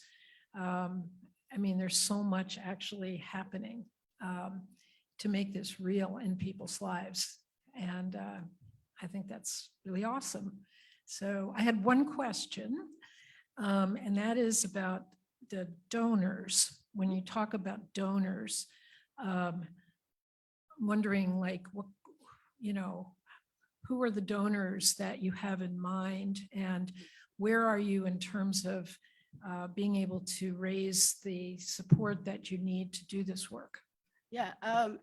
I mean, there's so much actually happening to make this real in people's lives. And I think that's really awesome. So I had one question, and that is about the donors. When you talk about donors, wondering like, what, you know, who are the donors that you have in mind, and where are you in terms of being able to raise the support that you need to do this work? Yeah, our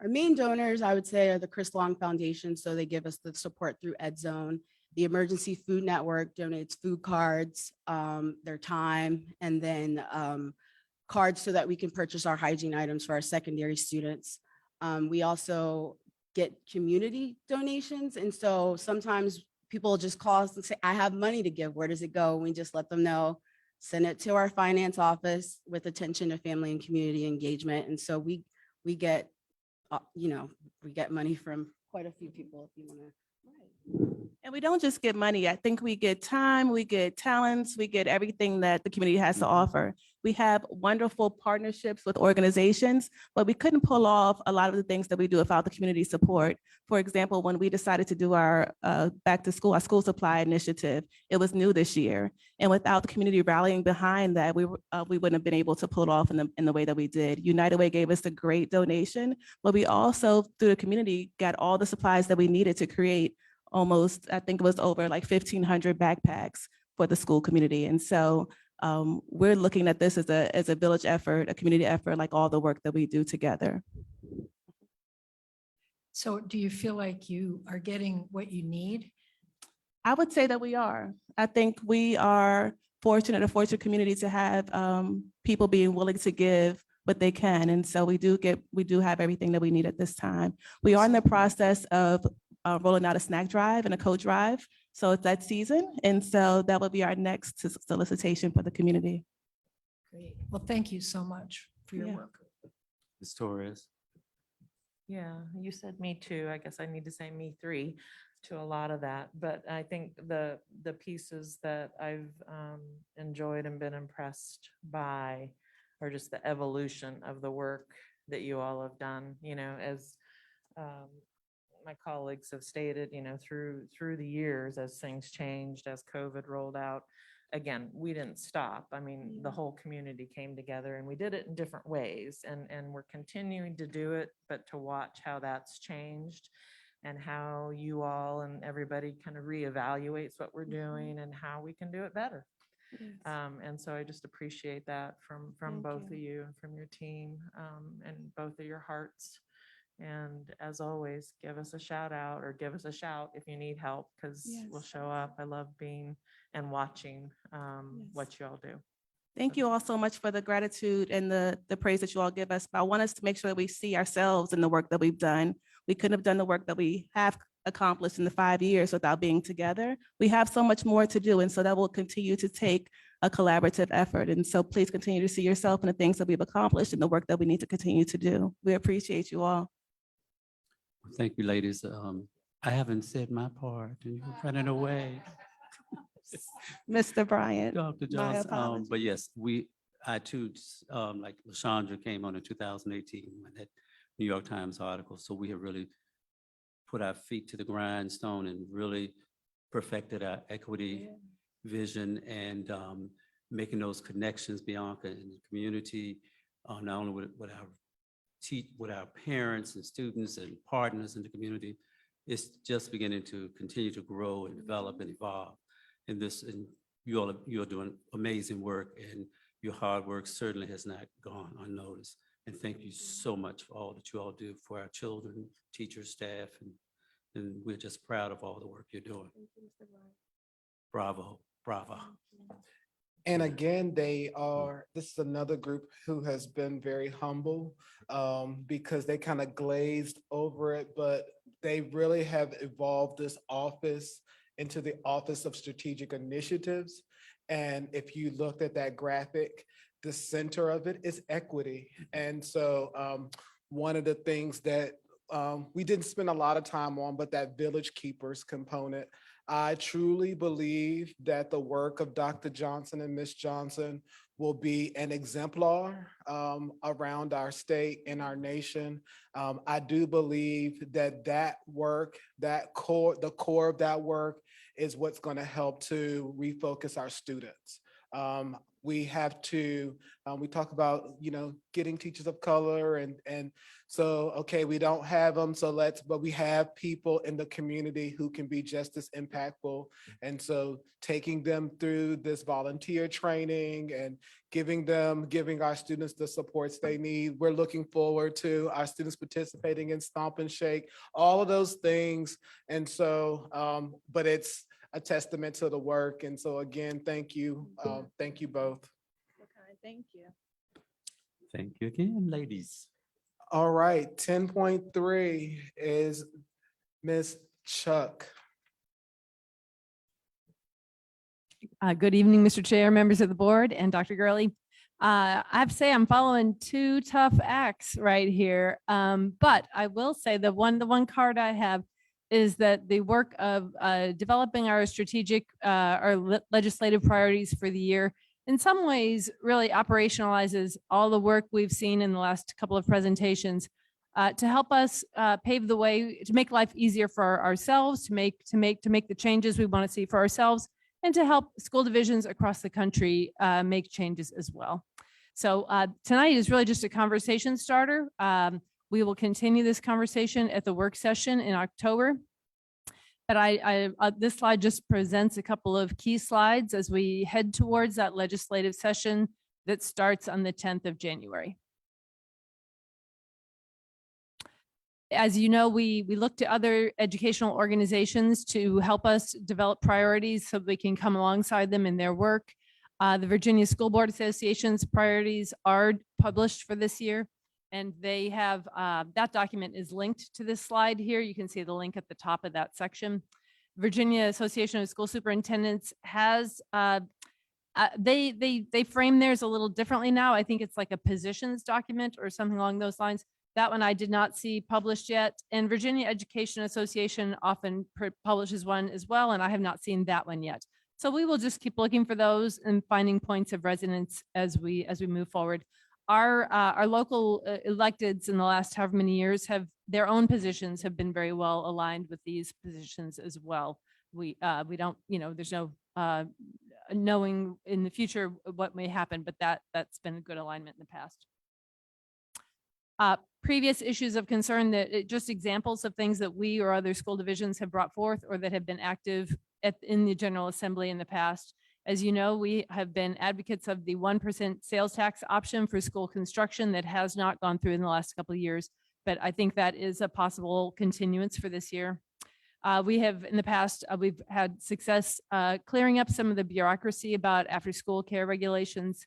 main donors, I would say, are the Chris Long Foundation. So they give us the support through EdZone. The Emergency Food Network donates food cards, their time, and then cards so that we can purchase our hygiene items for our secondary students. We also get community donations. And so sometimes people just call us and say, I have money to give. Where does it go? And we just let them know, send it to our finance office with attention to family and community engagement. And so we get, we get money from quite a few people, if you want to. And we don't just get money. I think we get time, we get talents, we get everything that the community has to offer. We have wonderful partnerships with organizations, but we couldn't pull off a lot of the things that we do without the community support. For example, when we decided to do our back to school, our school supply initiative, it was new this year. And without the community rallying behind that, we wouldn't have been able to pull it off in the way that we did. United Way gave us a great donation, but we also, through the community, got all the supplies that we needed to create almost, I think it was over like 1,500 backpacks for the school community. And so we're looking at this as a village effort, a community effort, like all the work that we do together. So do you feel like you are getting what you need? I would say that we are. I think we are fortunate, a fortunate community to have people being willing to give what they can. And so we do have everything that we need at this time. We are in the process of rolling out a snack drive and a coat drive. So it's that season. And so that will be our next solicitation for the community. Great. Well, thank you so much for your work. Ms. Torres? Yeah, you said me too. I guess I need to say me three to a lot of that. But I think the pieces that I've enjoyed and been impressed by are just the evolution of the work that you all have done, as my colleagues have stated, through the years, as things changed, as COVID rolled out. Again, we didn't stop. I mean, the whole community came together and we did it in different ways, and we're continuing to do it, but to watch how that's changed and how you all and everybody kind of reevaluates what we're doing and how we can do it better. And so I just appreciate that from both of you and from your team, and both of your hearts. And as always, give us a shout out or give us a shout if you need help, because we'll show up. I love being and watching what you all do. Thank you all so much for the gratitude and the praise that you all give us. But I want us to make sure that we see ourselves in the work that we've done. We couldn't have done the work that we have accomplished in the 5 years without being together. We have so much more to do. And so that will continue to take a collaborative effort. And so please continue to see yourself in the things that we've accomplished and the work that we need to continue to do. We appreciate you all. Thank you, ladies. I haven't said my part and you're running away. Mr. Bryant. Dr. my Johnson, apologies. but yes, I too, like LaShondra came on in 2018 with that New York Times article. So we have really put our feet to the grindstone and really perfected our equity vision and making those connections, Bianca, in the community, not only with our parents and students and partners in the community. It's just beginning to continue to grow and develop and evolve. And you are doing amazing work, and your hard work certainly has not gone unnoticed. And thank you so much for all that you all do for our children, teachers, staff, and And we're just proud of all the work you're doing. Bravo, bravo. And again, this is another group who has been very humble because they kind of glazed over it, but they really have evolved this office into the Office of Strategic Initiatives. And if you looked at that graphic, the center of it is equity. And so one of the things that we didn't spend a lot of time on, but that Village Keepers component. I truly believe that the work of Dr. Johnson and Ms. Johnson will be an exemplar around our state and our nation. I do believe that that work, the core of that work is what's going to help to refocus our students. We have to, we talk about, getting teachers of color and so, okay, we don't have them, but we have people in the community who can be just as impactful. And so taking them through this volunteer training and giving our students the supports they need. We're looking forward to our students participating in Stomp and Shake, all of those things. And so, but it's a testament to the work. And so again, thank you. Thank you both. Okay, thank you. Thank you again, ladies. All right, 10.3 is Ms. Chuck. Good evening, Mr. Chair, members of the board, and Dr. Gurley. I have to say I'm following two tough acts right here. But I will say the one card I have is that the work of developing our strategic, legislative priorities for the year in some ways really operationalizes all the work we've seen in the last couple of presentations to help us pave the way to make life easier for ourselves, to make the changes we want to see for ourselves, and to help school divisions across the country make changes as well. So tonight is really just a conversation starter. We will continue this conversation at the work session in October. But this slide just presents a couple of key slides as we head towards that legislative session that starts on the 10th of January. As you know, we look to other educational organizations to help us develop priorities so we can come alongside them in their work. The Virginia School Board Association's priorities are published for this year, and they have, that document is linked to this slide here. You can see the link at the top of that section. Virginia Association of School Superintendents has, they frame theirs a little differently now. I think it's like a positions document or something along those lines. That one I did not see published yet. And Virginia Education Association often publishes one as well, and I have not seen that one yet. So we will just keep looking for those and finding points of resonance as we move forward. Our local electeds in the last however many years their own positions have been very well aligned with these positions as well. We don't, there's no knowing in the future what may happen, but that's been a good alignment in the past. Previous issues of concern, that just examples of things that we or other school divisions have brought forth or that have been active in the General Assembly in the past. As you know, we have been advocates of the 1% sales tax option for school construction that has not gone through in the last couple of years, but I think that is a possible continuance for this year. We have in the past, we've had success clearing up some of the bureaucracy about after-school care regulations.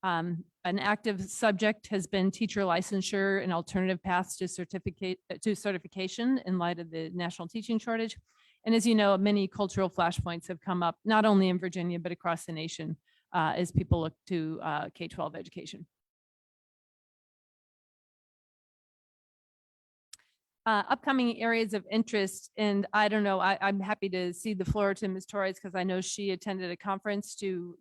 An active subject has been teacher licensure and alternative paths to certification in light of the national teaching shortage. And as you know, many cultural flashpoints have come up, not only in Virginia, but across the nation as people look to K-12 education. Upcoming areas of interest, and I don't know, I'm happy to cede the floor to Ms. Torres because I know she attended a conference to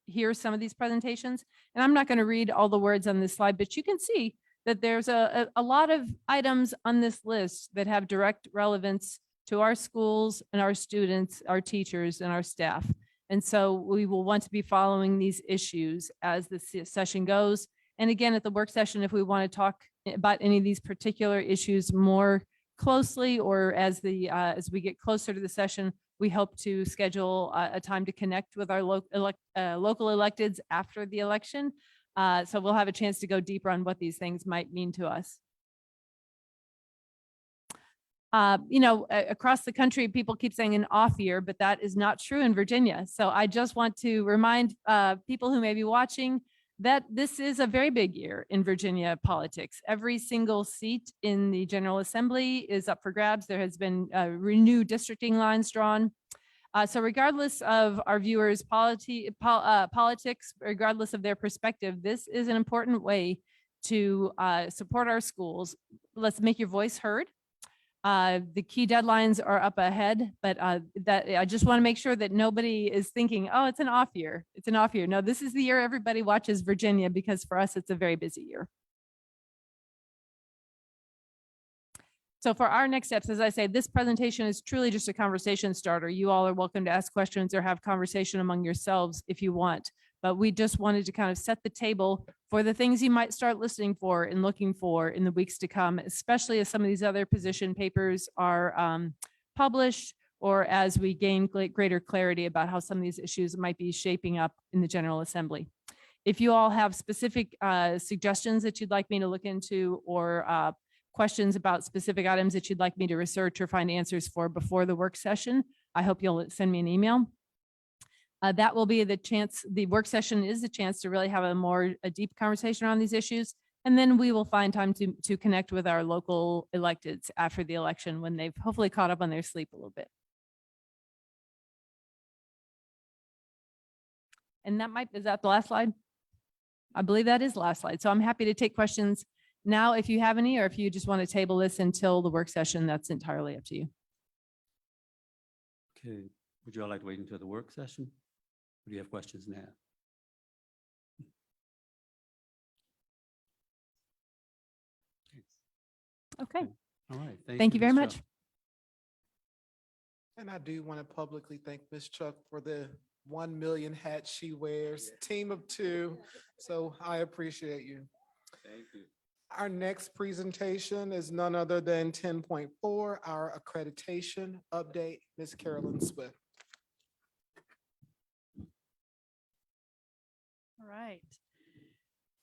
hear some of these presentations. And I'm not going to read all the words on this slide, but you can see that there's a lot of items on this list that have direct relevance to our schools and our students, our teachers, and our staff. And so we will want to be following these issues as the session goes. And again, at the work session, if we want to talk about any of these particular issues more closely, or as we get closer to the session, we hope to schedule a time to connect with our local electeds after the election. So we'll have a chance to go deeper on what these things might mean to us. Across the country, people keep saying an off year, but that is not true in Virginia. So I just want to remind people who may be watching that this is a very big year in Virginia politics. Every single seat in the General Assembly is up for grabs. There has been renewed districting lines drawn. So regardless of our viewers' politics, regardless of their perspective, this is an important way to support our schools. Let's make your voice heard. The key deadlines are up ahead, but that I just want to make sure that nobody is thinking, oh, it's an off year. It's an off year. No, this is the year everybody watches Virginia, because for us, it's a very busy year. So for our next steps, as I say, this presentation is truly just a conversation starter. You all are welcome to ask questions or have conversation among yourselves if you want. But we just wanted to kind of set the table for the things you might start listening for and looking for in the weeks to come, especially as some of these other position papers are published, or as we gain greater clarity about how some of these issues might be shaping up in the General Assembly. If you all have specific suggestions that you'd like me to look into, or questions about specific items that you'd like me to research or find answers for before the work session, I hope you'll send me an email. That will be the chance. The work session is a chance to really have a deep conversation around these issues. And then we will find time to connect with our local electeds after the election, when they've hopefully caught up on their sleep a little bit. And is that the last slide? I believe that is the last slide. So I'm happy to take questions now if you have any, or if you just want to table this until the work session, that's entirely up to you. Okay, would you all like to wait until the work session? Or do you have questions now? Okay. All right. Thank you very Ms. much. Chuck. And I do want to publicly thank Ms. Chuck for the 1 million hats she wears, team of 2. So I appreciate you. Thank you. Our next presentation is none other than 10.4, our accreditation update. Ms. Carolyn Swift. All right.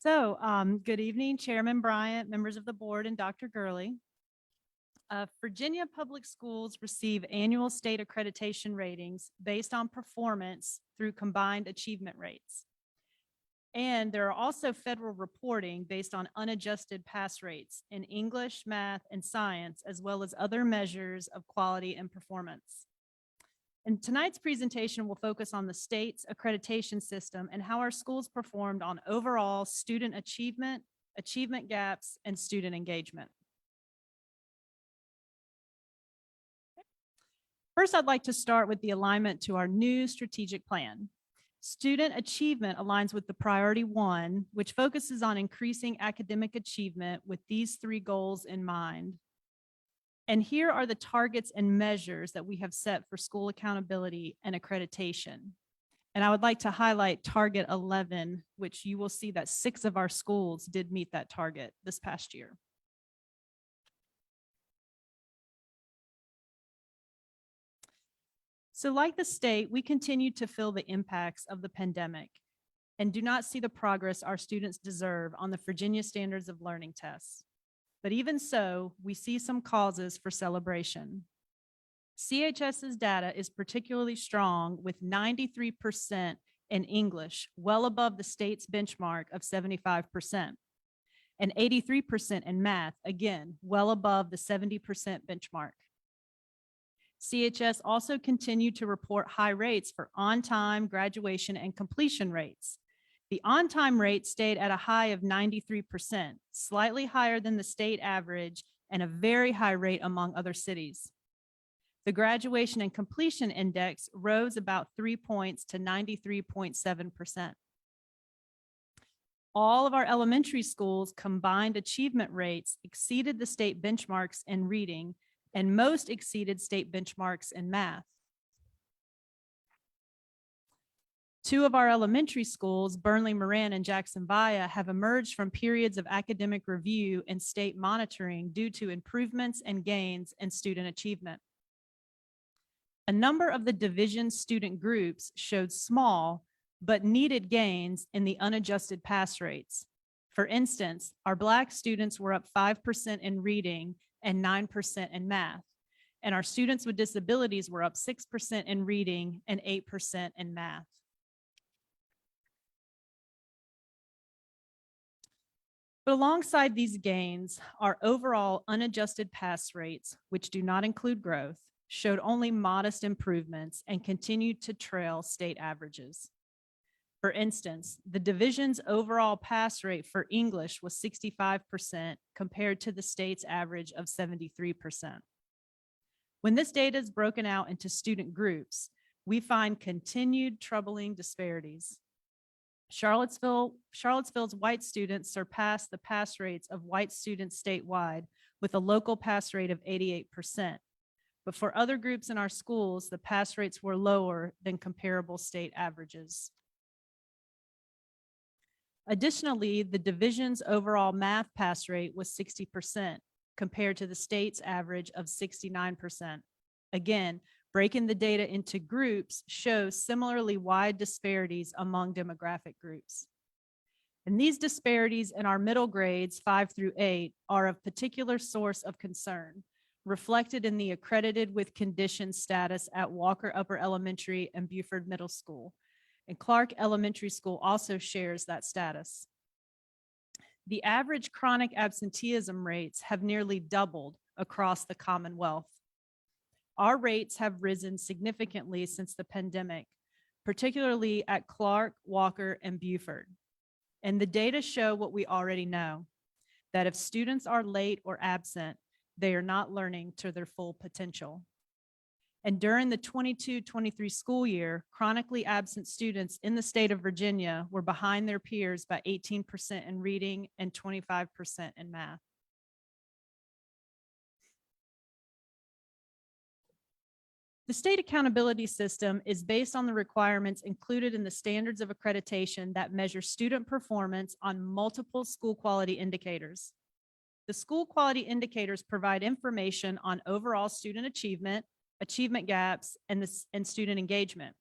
So good evening, Chairman Bryant, members of the board, and Dr. Gurley. Virginia Public Schools receive annual state accreditation ratings based on performance through combined achievement rates. And there are also federal reporting based on unadjusted pass rates in English, math, and science, as well as other measures of quality and performance. And tonight's presentation will focus on the state's accreditation system and how our schools performed on overall student achievement, achievement gaps, and student engagement. First, I'd like to start with the alignment to our new strategic plan. Student achievement aligns with the priority 1, which focuses on increasing academic achievement with these 3 goals in mind. And here are the targets and measures that we have set for school accountability and accreditation. And I would like to highlight target 11, which you will see that 6 of our schools did meet that target this past year. So like the state, we continue to feel the impacts of the pandemic and do not see the progress our students deserve on the Virginia Standards of Learning tests. But even so, we see some causes for celebration. CHS's data is particularly strong, with 93% in English, well above the state's benchmark of 75%, and 83% in math, again, well above the 70% benchmark. CHS also continued to report high rates for on-time, graduation, and completion rates. The on-time rate stayed at a high of 93%, slightly higher than the state average and a very high rate among other cities. The graduation and completion index rose about 3 points to 93.7%. All of our elementary schools' combined achievement rates exceeded the state benchmarks in reading, and most exceeded state benchmarks in math. 2 of our elementary schools, Burnley Moran and Jackson Via, have emerged from periods of academic review and state monitoring due to improvements and gains in student achievement. A number of the division student groups showed small but needed gains in the unadjusted pass rates. For instance, our Black students were up 5% in reading and 9% in math. And our students with disabilities were up 6% in reading and 8% in math. But alongside these gains, our overall unadjusted pass rates, which do not include growth, showed only modest improvements and continued to trail state averages. For instance, the division's overall pass rate for English was 65% compared to the state's average of 73%. When this data is broken out into student groups, we find continued troubling disparities. Charlottesville's white students surpassed the pass rates of white students statewide with a local pass rate of 88%. But for other groups in our schools, the pass rates were lower than comparable state averages. Additionally, the division's overall math pass rate was 60% compared to the state's average of 69%. Again, breaking the data into groups shows similarly wide disparities among demographic groups. And these disparities in our middle grades 5 through 8 are of particular source of concern, reflected in the accredited with conditions status at Walker Upper Elementary and Buford Middle School. And Clark Elementary School also shares that status. The average chronic absenteeism rates have nearly doubled across the Commonwealth. Our rates have risen significantly since the pandemic, particularly at Clark, Walker, and Buford. And the data show what we already know, that if students are late or absent, they are not learning to their full potential. And during the 22-23 school year, chronically absent students in the state of Virginia were behind their peers by 18% in reading and 25% in math. The state accountability system is based on the requirements included in the standards of accreditation that measure student performance on multiple school quality indicators. The school quality indicators provide information on overall student achievement, achievement gaps, and student engagement.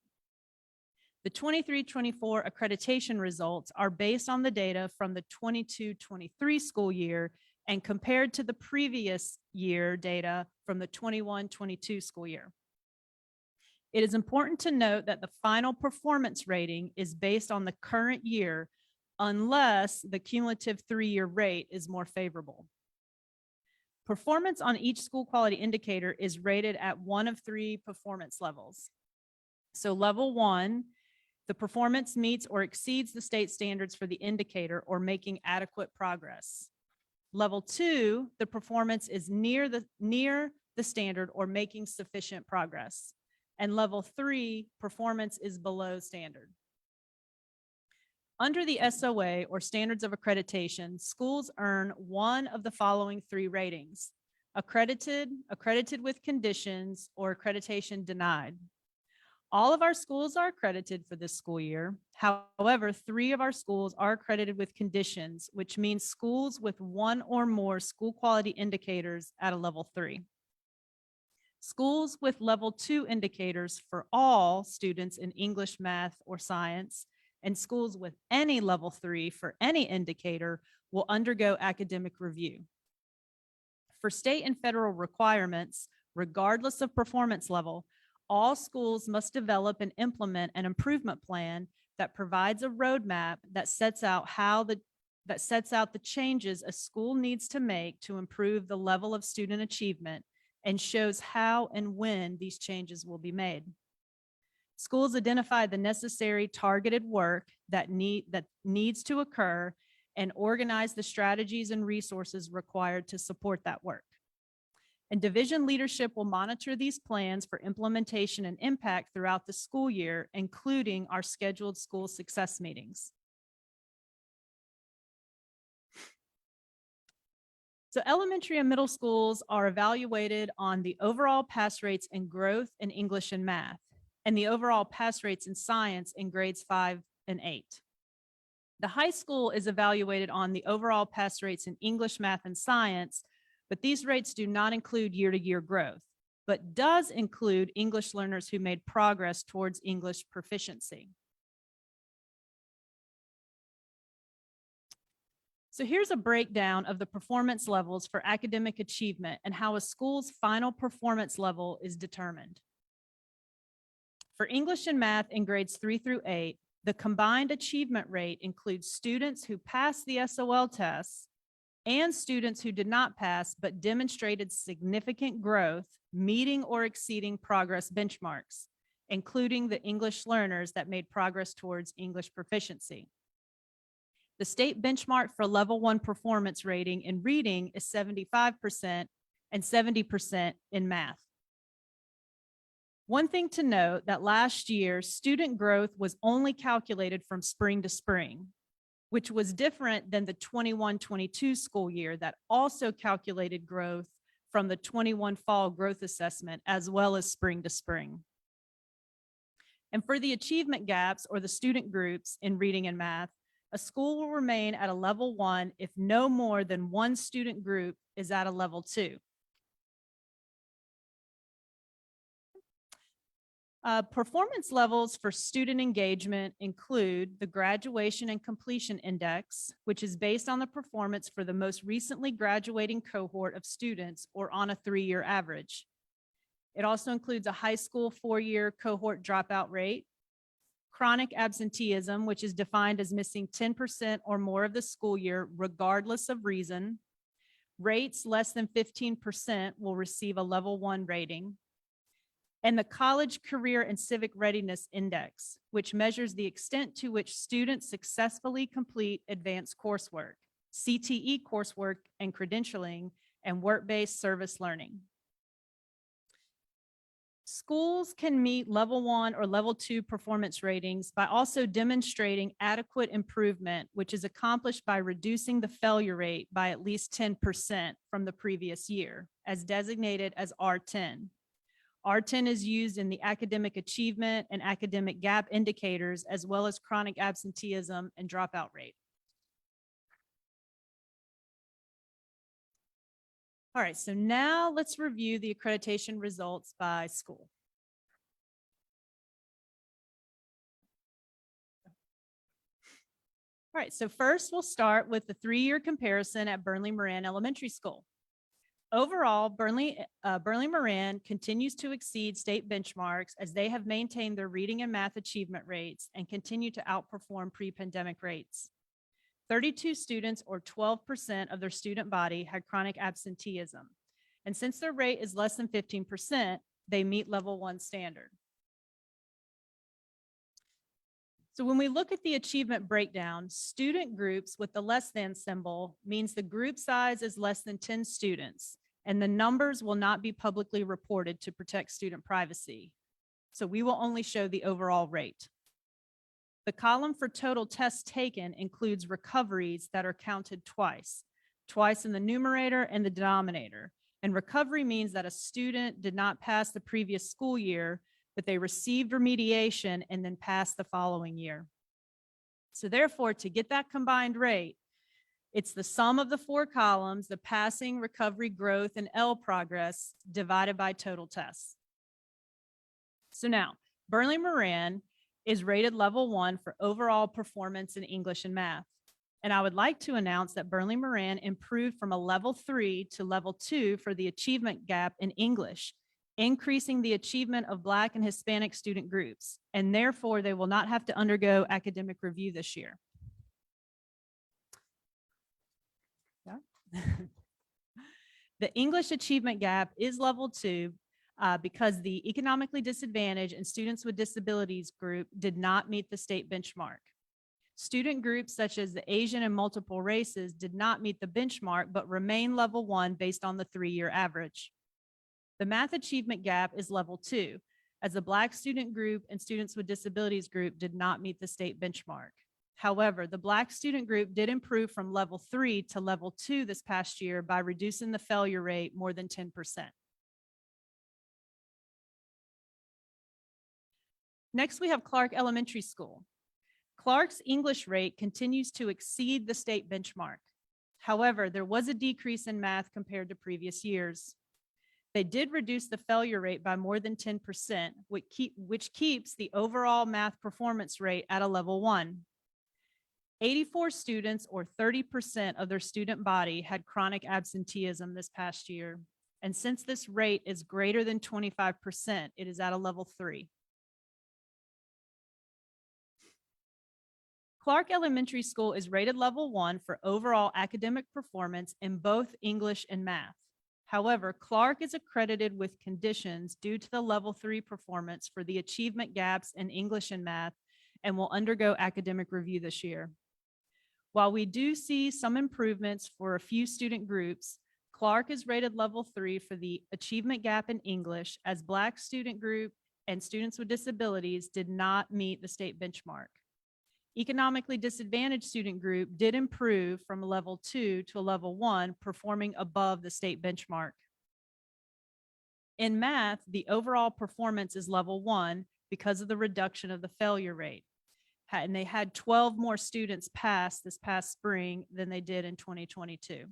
The 23-24 accreditation results are based on the data from the 22-23 school year and compared to the previous year data from the 21-22 school year. It is important to note that the final performance rating is based on the current year unless the cumulative 3-year rate is more favorable. Performance on each school quality indicator is rated at one of 3 performance levels. So level 1, the performance meets or exceeds the state standards for the indicator or making adequate progress. Level 2, the performance is near the standard or making sufficient progress. And level 3, performance is below standard. Under the SOA or standards of accreditation, schools earn one of the following 3 ratings: accredited, accredited with conditions, or accreditation denied. All of our schools are accredited for this school year. However, 3 of our schools are accredited with conditions, which means schools with 1 or more school quality indicators at a level 3. Schools with level 2 indicators for all students in English, math, or science, and schools with any level 3 for any indicator will undergo academic review. For state and federal requirements, regardless of performance level, all schools must develop and implement an improvement plan that provides a roadmap that sets out the changes a school needs to make to improve the level of student achievement and shows how and when these changes will be made. Schools identify the necessary targeted work that needs to occur and organize the strategies and resources required to support that work. And division leadership will monitor these plans for implementation and impact throughout the school year, including our scheduled school success meetings. So elementary and middle schools are evaluated on the overall pass rates and growth in English and math, and the overall pass rates in science in grades 5 and 8. The high school is evaluated on the overall pass rates in English, math, and science, but these rates do not include year-to-year growth, but does include English learners who made progress towards English proficiency. So here's a breakdown of the performance levels for academic achievement and how a school's final performance level is determined. For English and math in grades 3 through 8, the combined achievement rate includes students who passed the SOL tests and students who did not pass but demonstrated significant growth, meeting or exceeding progress benchmarks, including the English learners that made progress towards English proficiency. The state benchmark for level 1 performance rating in reading is 75% and 70% in math. One thing to note that last year, student growth was only calculated from spring to spring, which was different than the 21-22 school year that also calculated growth from the 21 fall growth assessment as well as spring to spring. And for the achievement gaps or the student groups in reading and math, a school will remain at a level 1 if no more than one student group is at a level 2. Performance levels for student engagement include the Graduation and Completion Index, which is based on the performance for the most recently graduating cohort of students or on a 3-year average. It also includes a high school 4-year cohort dropout rate, chronic absenteeism, which is defined as missing 10% or more of the school year regardless of reason. Rates less than 15% will receive a level 1 rating. And the College Career and Civic Readiness Index, which measures the extent to which students successfully complete advanced coursework, CTE coursework and credentialing, and work-based service learning. Schools can meet level 1 or level 2 performance ratings by also demonstrating adequate improvement, which is accomplished by reducing the failure rate by at least 10% from the previous year, as designated as R10. R10 is used in the academic achievement and academic gap indicators, as well as chronic absenteeism and dropout rate. All right, so now let's review the accreditation results by school. All right, so first we'll start with the 3-year comparison at Burnley Moran Elementary School. Overall, Burnley Moran continues to exceed state benchmarks as they have maintained their reading and math achievement rates and continue to outperform pre-pandemic rates. 32 students, or 12% of their student body, had chronic absenteeism. And since their rate is less than 15%, they meet level 1 standard. So when we look at the achievement breakdown, student groups with the less than symbol means the group size is less than 10 students, and the numbers will not be publicly reported to protect student privacy. So we will only show the overall rate. The column for total tests taken includes recoveries that are counted twice in the numerator and the denominator. And recovery means that a student did not pass the previous school year, but they received remediation and then passed the following year. So therefore, to get that combined rate, it's the sum of the 4 columns, the passing, recovery, growth, and L progress divided by total tests. So now, Burnley Moran is rated level 1 for overall performance in English and math. And I would like to announce that Burnley Moran improved from a level 3 to level 2 for the achievement gap in English, increasing the achievement of Black and Hispanic student groups, and therefore they will not have to undergo academic review this year. Yeah. The English achievement gap is level 2 because the economically disadvantaged and students with disabilities group did not meet the state benchmark. Student groups such as the Asian and multiple races did not meet the benchmark, but remain level 1 based on the 3-year average. The math achievement gap is level 2, as the Black student group and students with disabilities group did not meet the state benchmark. However, the Black student group did improve from level 3 to level 2 this past year by reducing the failure rate more than 10%. Next, we have Clark Elementary School. Clark's English rate continues to exceed the state benchmark. However, there was a decrease in math compared to previous years. They did reduce the failure rate by more than 10%, which keeps the overall math performance rate at a level 1. 84 students, or 30% of their student body, had chronic absenteeism this past year. And since this rate is greater than 25%, it is at a level 3. Clark Elementary School is rated level 1 for overall academic performance in both English and math. However, Clark is accredited with conditions due to the level 3 performance for the achievement gaps in English and math and will undergo academic review this year. While we do see some improvements for a few student groups, Clark is rated level 3 for the achievement gap in English, as Black student group and students with disabilities did not meet the state benchmark. Economically disadvantaged student group did improve from a level 2 to a level 1, performing above the state benchmark. In math, the overall performance is level 1 because of the reduction of the failure rate. And they had 12 more students pass this past spring than they did in 2022.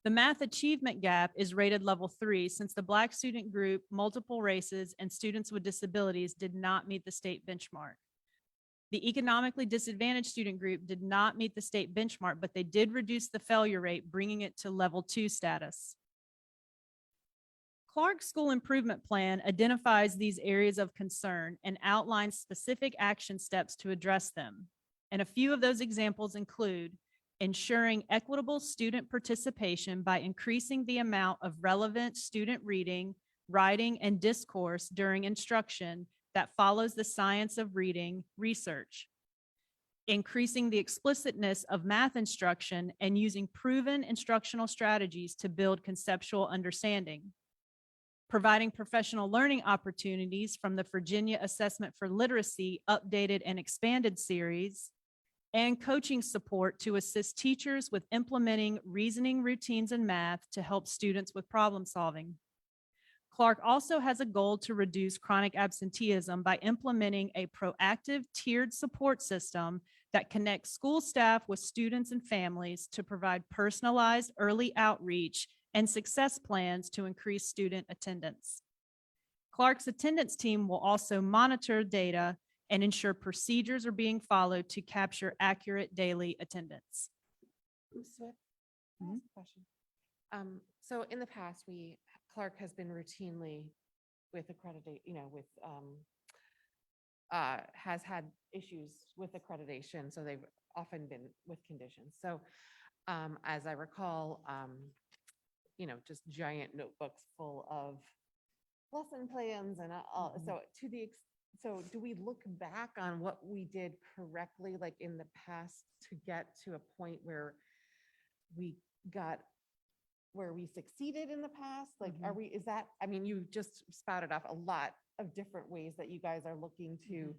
The math achievement gap is rated level 3 since the Black student group, multiple races, and students with disabilities did not meet the state benchmark. The economically disadvantaged student group did not meet the state benchmark, but they did reduce the failure rate, bringing it to level 2 status. Clark's School Improvement Plan identifies these areas of concern and outlines specific action steps to address them. And a few of those examples include ensuring equitable student participation by increasing the amount of relevant student reading, writing, and discourse during instruction that follows the science of reading research. Increasing the explicitness of math instruction and using proven instructional strategies to build conceptual understanding. Providing professional learning opportunities from the Virginia Assessment for Literacy Updated and Expanded series, and coaching support to assist teachers with implementing reasoning routines in math to help students with problem solving. Clark also has a goal to reduce chronic absenteeism by implementing a proactive tiered support system that connects school staff with students and families to provide personalized early outreach and success plans to increase student attendance. Clark's attendance team will also monitor data and ensure procedures are being followed to capture accurate daily attendance. Ms. Swift, can I ask a question? So in the past, Clark has been routinely with has had issues with accreditation, so they've often been with conditions. So as I recall, just giant notebooks full of lesson plans and all. So do we look back on what we did correctly, like in the past, to get to a point where we succeeded in the past? Like, you just spouted off a lot of different ways that you guys are looking to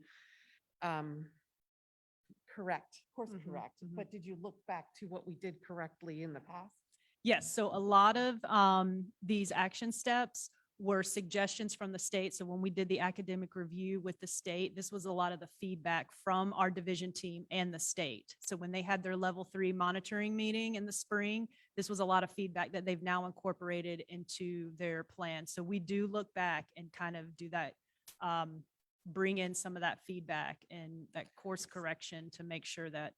course correct, but did you look back to what we did correctly in the past? Yes, so a lot of these action steps were suggestions from the state. So when we did the academic review with the state, this was a lot of the feedback from our division team and the state. So when they had their level 3 monitoring meeting in the spring, this was a lot of feedback that they've now incorporated into their plan. So we do look back and kind of do that, bring in some of that feedback and that course correction to make sure that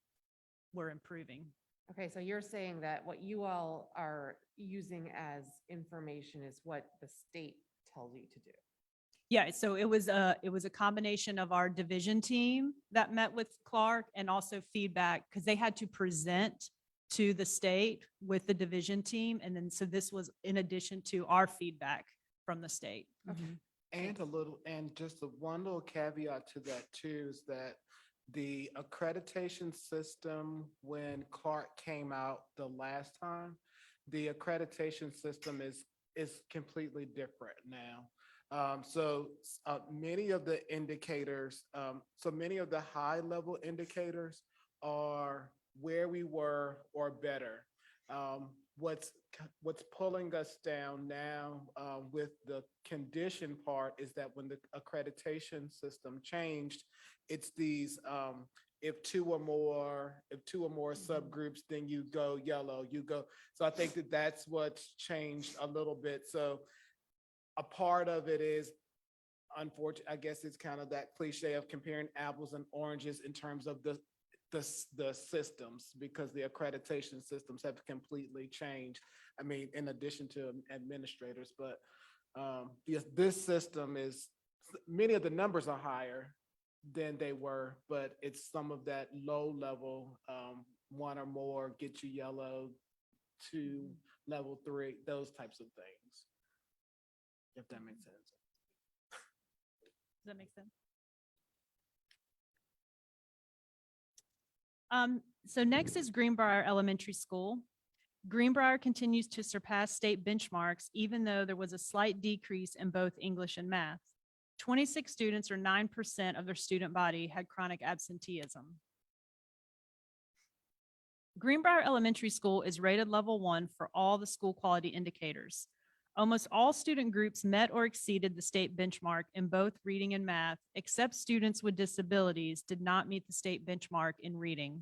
we're improving. Okay, so you're saying that what you all are using as information is what the state tells you to do? Yeah, so it was a combination of our division team that met with Clark and also feedback because they had to present to the state with the division team. And then, so this was in addition to our feedback from the state. And just one little caveat to that too, is that the accreditation system, when Clark came out the last time, the accreditation system is completely different now. So many of the indicators, many of the high level indicators are where we were or better. What's pulling us down now with the condition part is that when the accreditation system changed, it's these if two or more subgroups, then you go yellow, So I think that's what's changed a little bit. So a part of it is unfortunately, I guess it's kind of that cliche of comparing apples and oranges in terms of the systems, because the accreditation systems have completely changed. I mean, in addition to administrators, but this system is, many of the numbers are higher than they were, but it's some of that low level, one or more, get you yellow, 2, level 3, those types of things. If that makes sense. Does that make sense? So next is Greenbrier Elementary School. Greenbrier continues to surpass state benchmarks, even though there was a slight decrease in both English and math. 26 students, or 9% of their student body, had chronic absenteeism. Greenbrier Elementary School is rated level 1 for all the school quality indicators. Almost all student groups met or exceeded the state benchmark in both reading and math, except students with disabilities did not meet the state benchmark in reading.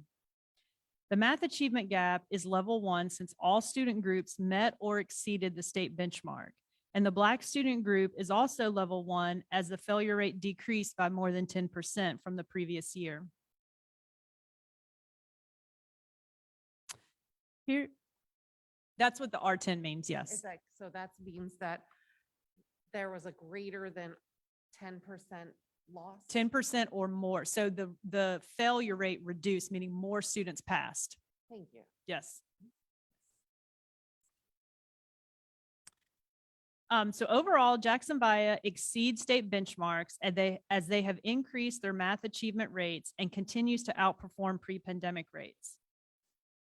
The math achievement gap is level 1 since all student groups met or exceeded the state benchmark. And the Black student group is also level 1 as the failure rate decreased by more than 10% from the previous year. Here, that's what the R10 means, yes. It's like, so that means that there was a greater than 10% loss? 10% or more. So the failure rate reduced, meaning more students passed. Thank you. Yes. So overall, Jackson Via exceeds state benchmarks as they have increased their math achievement rates and continues to outperform pre-pandemic rates.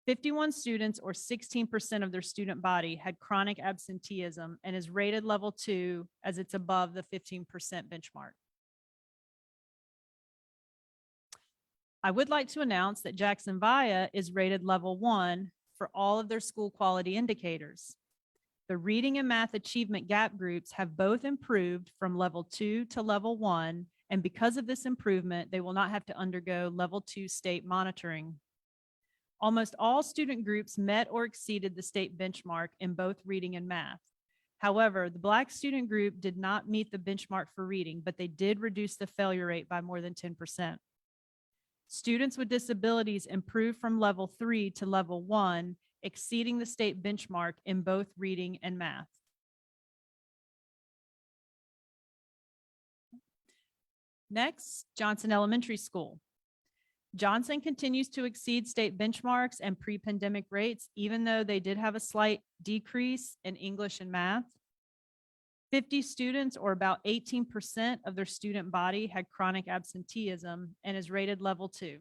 51 students, or 16% of their student body, had chronic absenteeism and is rated level 2 as it's above the 15% benchmark. I would like to announce that Jackson Via is rated level 1 for all of their school quality indicators. The reading and math achievement gap groups have both improved from level 2 to level 1, and because of this improvement, they will not have to undergo level 2 state monitoring. Almost all student groups met or exceeded the state benchmark in both reading and math. However, the Black student group did not meet the benchmark for reading, but they did reduce the failure rate by more than 10%. Students with disabilities improved from level 3 to level 1, exceeding the state benchmark in both reading and math. Next, Johnson Elementary School. Johnson continues to exceed state benchmarks and pre-pandemic rates, even though they did have a slight decrease in English and math. 50 students, or about 18% of their student body, had chronic absenteeism and is rated level 2.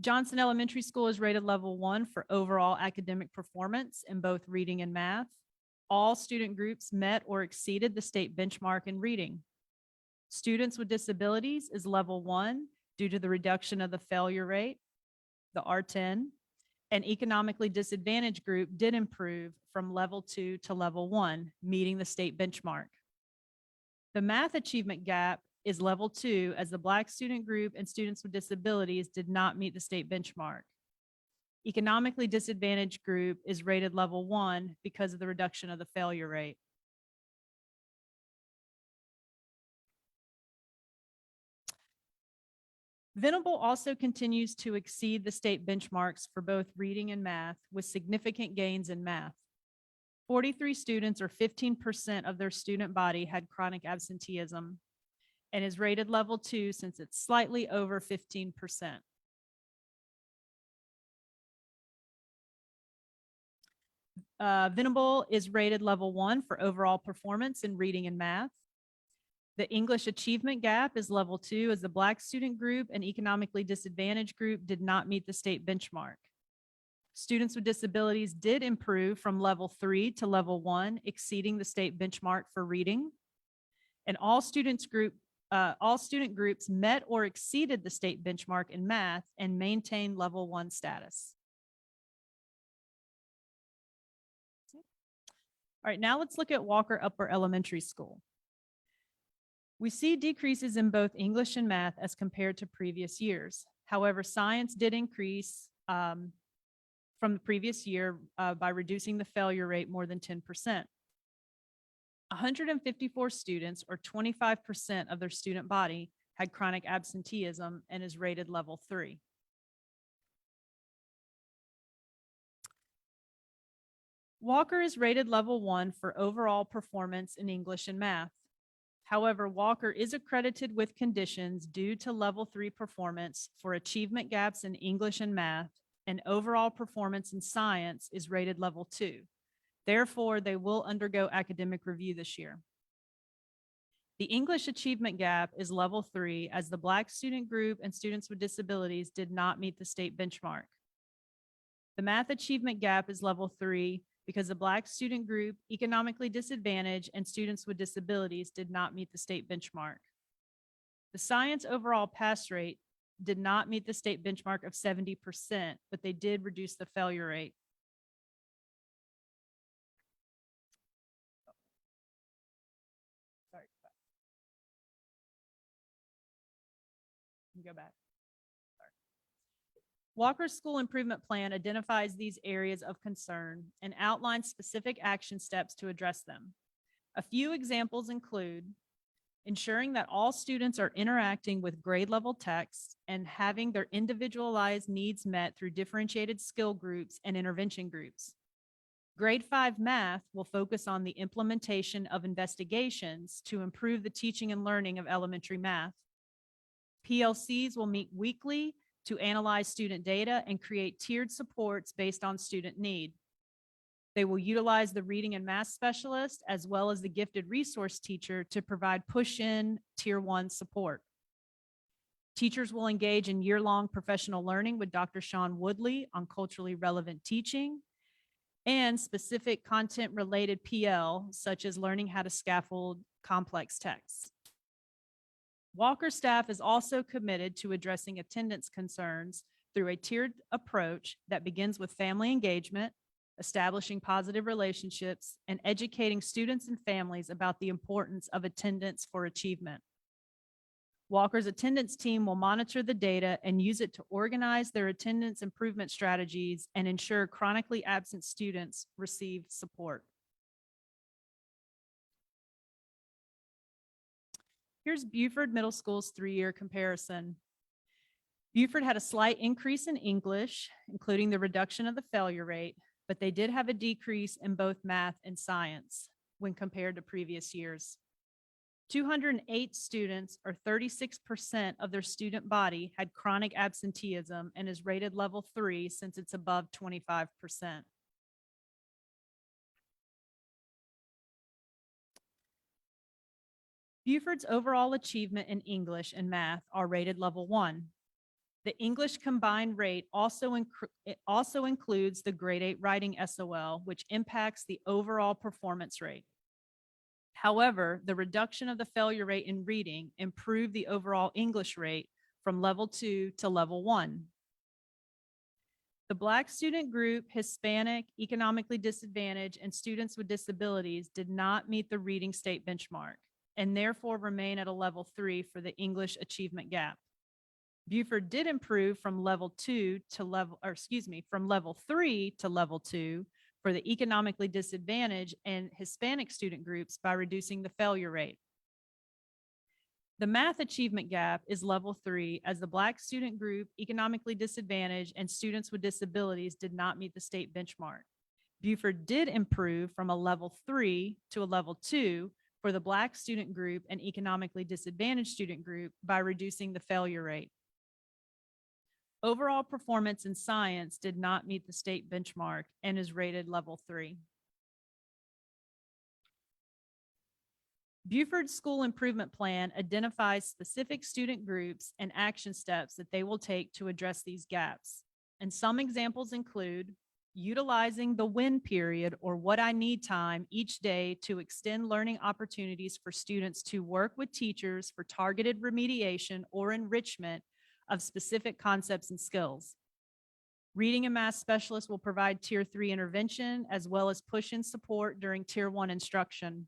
Johnson Elementary School is rated level 1 for overall academic performance in both reading and math. All student groups met or exceeded the state benchmark in reading. Students with disabilities is level 1 due to the reduction of the failure rate, the R10, and economically disadvantaged group did improve from level 2 to level 1, meeting the state benchmark. The math achievement gap is level 2 as the Black student group and students with disabilities did not meet the state benchmark. Economically disadvantaged group is rated level 1 because of the reduction of the failure rate. Venable also continues to exceed the state benchmarks for both reading and math, with significant gains in math. 43 students, or 15% of their student body, had chronic absenteeism and is rated level 2 since it's slightly over 15%. Venable is rated level 1 for overall performance in reading and math. The English achievement gap is level 2 as the Black student group and economically disadvantaged group did not meet the state benchmark. Students with disabilities did improve from level 3 to level 1, exceeding the state benchmark for reading. And all student groups met or exceeded the state benchmark in math and maintained level 1 status. All right, now let's look at Walker Upper Elementary School. We see decreases in both English and math as compared to previous years. However, science did increase from the previous year by reducing the failure rate more than 10%. 154 students, or 25% of their student body, had chronic absenteeism and is rated level 3. Walker is rated level 1 for overall performance in English and math. However, Walker is accredited with conditions due to level 3 performance for achievement gaps in English and math, and overall performance in science is rated level 2. Therefore, they will undergo academic review this year. The English achievement gap is level 3 as the Black student group and students with disabilities did not meet the state benchmark. The math achievement gap is level 3 because the Black student group, economically disadvantaged, and students with disabilities did not meet the state benchmark. The science overall pass rate did not meet the state benchmark of 70%, but they did reduce the failure rate. Sorry. Go back. Walker's School Improvement Plan identifies these areas of concern and outlines specific action steps to address them. A few examples include ensuring that all students are interacting with grade level text and having their individualized needs met through differentiated skill groups and intervention groups. Grade 5 math will focus on the implementation of investigations to improve the teaching and learning of elementary math. PLCs will meet weekly to analyze student data and create tiered supports based on student need. They will utilize the reading and math specialist as well as the gifted resource teacher to provide push-in tier 1 support. Teachers will engage in year-long professional learning with Dr. Sean Woodley on culturally relevant teaching and specific content-related PL, such as learning how to scaffold complex texts. Walker staff is also committed to addressing attendance concerns through a tiered approach that begins with family engagement, establishing positive relationships, and educating students and families about the importance of attendance for achievement. Walker's attendance team will monitor the data and use it to organize their attendance improvement strategies and ensure chronically absent students receive support. Here's Buford Middle School's 3-year comparison. Buford had a slight increase in English, including the reduction of the failure rate, but they did have a decrease in both math and science when compared to previous years. 208 students, or 36% of their student body, had chronic absenteeism and is rated level 3 since it's above 25%. Buford's overall achievement in English and math are rated level 1. The English combined rate also includes the grade 8 writing SOL, which impacts the overall performance rate. However, the reduction of the failure rate in reading improved the overall English rate from level 2 to level 1. The Black student group, Hispanic, economically disadvantaged, and students with disabilities did not meet the reading state benchmark and therefore remain at a level 3 for the English achievement gap. Buford did improve from level 3 to level 2 for the economically disadvantaged and Hispanic student groups by reducing the failure rate. The math achievement gap is level 3 as the Black student group, economically disadvantaged, and students with disabilities did not meet the state benchmark. Buford did improve from a level 3 to a level 2 for the Black student group and economically disadvantaged student group by reducing the failure rate. Overall performance in science did not meet the state benchmark and is rated level 3. Buford's School Improvement Plan identifies specific student groups and action steps that they will take to address these gaps. And some examples include utilizing the WIN period, or what I need time, each day to extend learning opportunities for students to work with teachers for targeted remediation or enrichment of specific concepts and skills. Reading and math specialists will provide tier 3 intervention as well as push-in support during tier 1 instruction.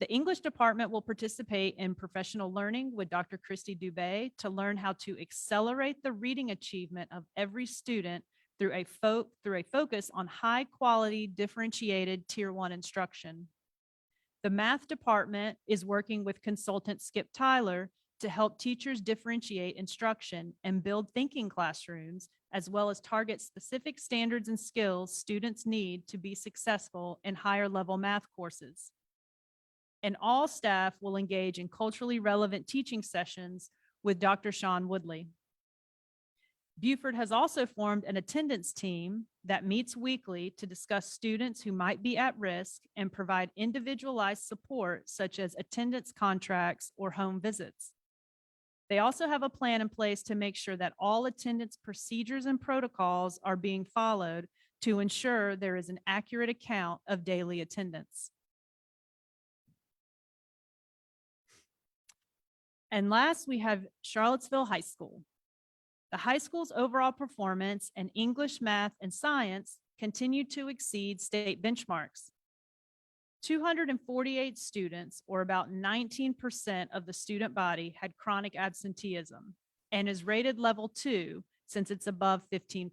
The English department will participate in professional learning with Dr. Christy Dubé to learn how to accelerate the reading achievement of every student through a focus on high quality differentiated tier 1 instruction. The math department is working with consultant Skip Tyler to help teachers differentiate instruction and build thinking classrooms, as well as target specific standards and skills students need to be successful in higher level math courses. And all staff will engage in culturally relevant teaching sessions with Dr. Sean Woodley. Buford has also formed an attendance team that meets weekly to discuss students who might be at risk and provide individualized support such as attendance contracts or home visits. They also have a plan in place to make sure that all attendance procedures and protocols are being followed to ensure there is an accurate account of daily attendance. And last, we have Charlottesville High School. The high school's overall performance in English, math, and science continue to exceed state benchmarks. 248 students, or about 19% of the student body, had chronic absenteeism and is rated level 2 since it's above 15%.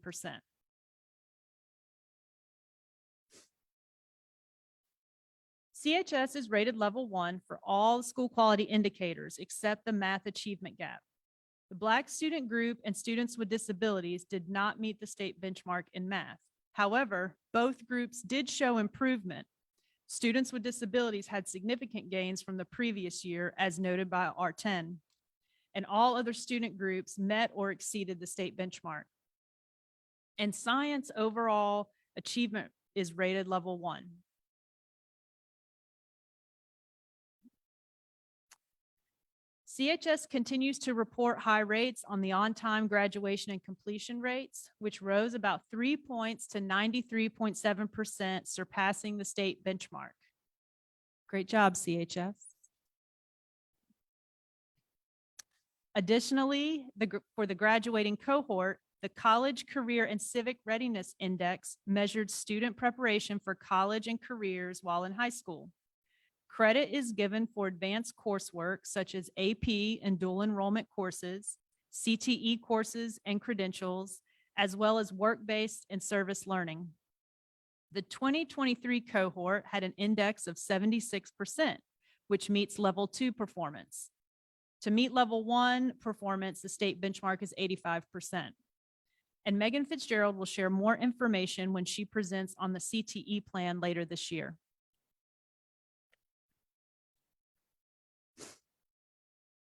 CHS is rated level 1 for all school quality indicators except the math achievement gap. The Black student group and students with disabilities did not meet the state benchmark in math. However, both groups did show improvement. Students with disabilities had significant gains from the previous year, as noted by R10, and all other student groups met or exceeded the state benchmark. And science overall achievement is rated level 1. CHS continues to report high rates on the on-time graduation and completion rates, which rose about 3 points to 93.7%, surpassing the state benchmark. Great job, CHS. Additionally, for the graduating cohort, the College Career and Civic Readiness Index measured student preparation for college and careers while in high school. Credit is given for advanced coursework such as AP and dual enrollment courses, CTE courses and credentials, as well as work-based and service learning. The 2023 cohort had an index of 76%, which meets level 2 performance. To meet level 1 performance, the state benchmark is 85%. And Megan Fitzgerald will share more information when she presents on the CTE plan later this year.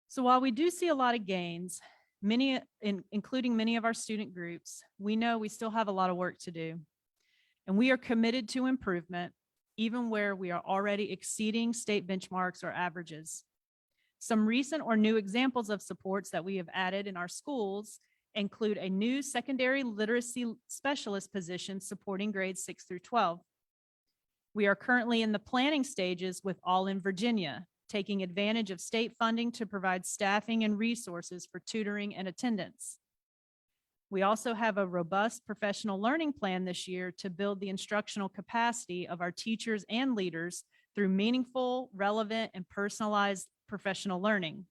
So while we do see a lot of gains, including many of our student groups, we know we still have a lot of work to do. And we are committed to improvement, even where we are already exceeding state benchmarks or averages. Some recent or new examples of supports that we have added in our schools include a new secondary literacy specialist position supporting grades 6 through 12. We are currently in the planning stages with All in Virginia, taking advantage of state funding to provide staffing and resources for tutoring and attendance. We also have a robust professional learning plan this year to build the instructional capacity of our teachers and leaders through meaningful, relevant, and personalized professional learning.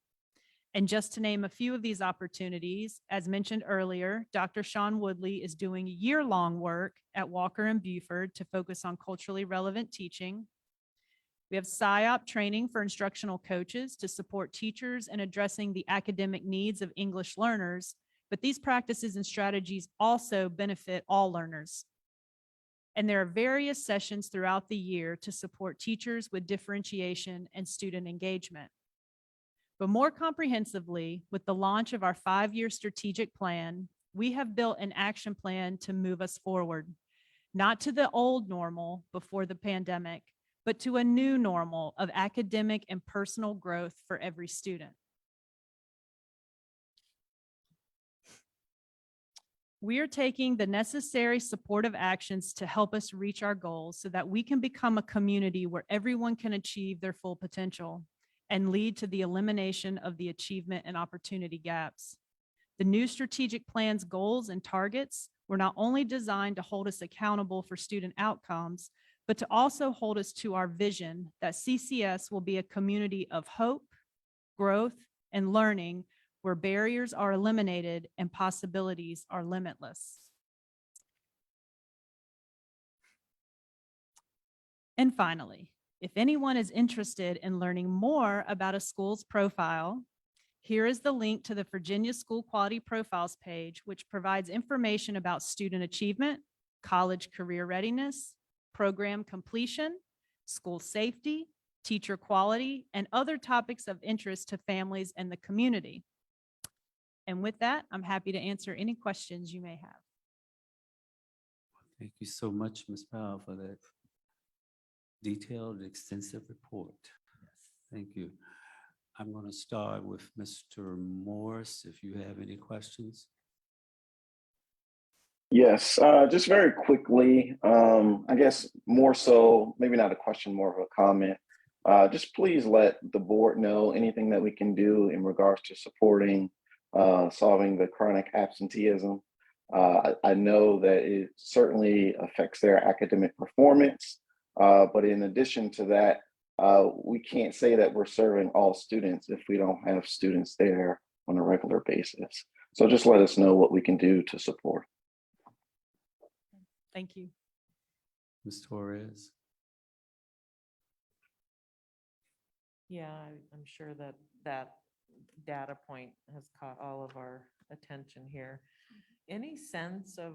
And just to name a few of these opportunities, as mentioned earlier, Dr. Sean Woodley is doing year-long work at Walker and Buford to focus on culturally relevant teaching. We have SIOP training for instructional coaches to support teachers in addressing the academic needs of English learners, but these practices and strategies also benefit all learners. And there are various sessions throughout the year to support teachers with differentiation and student engagement. But more comprehensively, with the launch of our 5-year strategic plan, we have built an action plan to move us forward, not to the old normal before the pandemic, but to a new normal of academic and personal growth for every student. We are taking the necessary supportive actions to help us reach our goals so that we can become a community where everyone can achieve their full potential and lead to the elimination of the achievement and opportunity gaps. The new strategic plan's goals and targets were not only designed to hold us accountable for student outcomes, but to also hold us to our vision that CCS will be a community of hope, growth, and learning where barriers are eliminated and possibilities are limitless. And finally, If anyone is interested in learning more about a school's profile, here is the link to the Virginia School Quality Profiles page, which provides information about student achievement, college career readiness, program completion, school safety, teacher quality, and other topics of interest to families and the community. And with that, I'm happy to answer any questions you may have. Thank you so much, Ms. Powell, for that detailed, extensive report. Thank you. I'm going to start with Mr. Morris, if you have any questions. Yes, just very quickly, I guess more so, maybe not a question, more of a comment. Just please let the board know anything that we can do in regards to supporting solving the chronic absenteeism. I know that it certainly affects their academic performance, but in addition to that, we can't say that we're serving all students if we don't have students there on a regular basis. So just let us know what we can do to support. Thank you. Ms. Torres? Yeah, I'm sure that that data point has caught all of our attention here. Any sense of,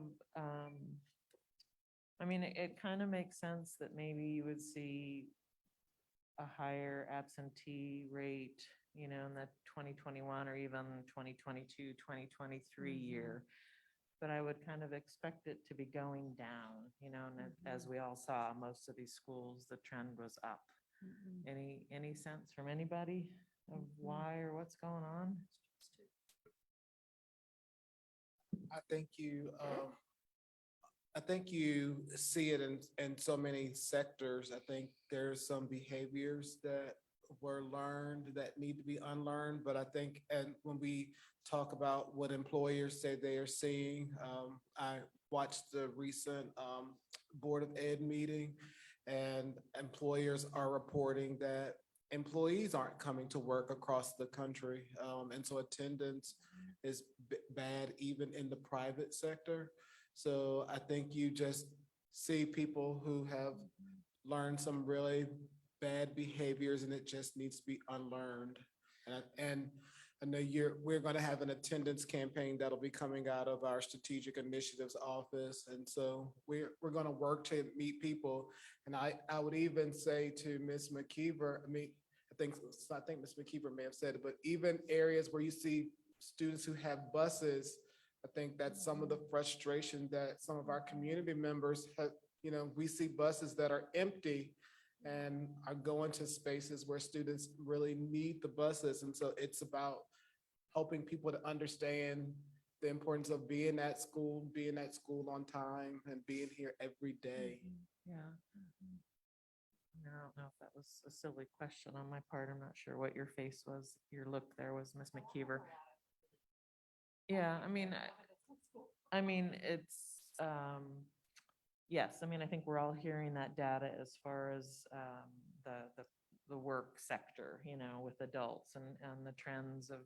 I mean, it kind of makes sense that maybe you would see a higher absentee rate, you know, in the 2021 or even 2022, 2023 year. But I would kind of expect it to be going down, you know, and as we all saw, most of these schools, the trend was up. Any sense from anybody of why or what's going on? I think you see it in so many sectors. I think there's some behaviors that were learned that need to be unlearned. But I think, and when we talk about what employers say they are seeing, I watched the recent Board of Ed meeting, and employers are reporting that employees aren't coming to work across the country. And so attendance is bad even in the private sector. So I think you just see people who have learned some really bad behaviors, and it just needs to be unlearned. And I know we're going to have an attendance campaign that'll be coming out of our strategic initiatives office. And so we're going to work to meet people. And I would even say to Ms. McKeever, I think Ms. McKeever may have said it, but even areas where you see students who have buses, I think that's some of the frustration that some of our community members have. You know, we see buses that are empty and are going to spaces where students really need the buses. And so it's about helping people to understand the importance of being at school on time, and being here every day. Yeah. I don't know if that was a silly question on my part. I'm not sure what your face was. Your look there was, Ms. McKeever. Yeah, I mean, it's, yes, I mean, I think we're all hearing that data as far as the work sector, you know, with adults and the trends of,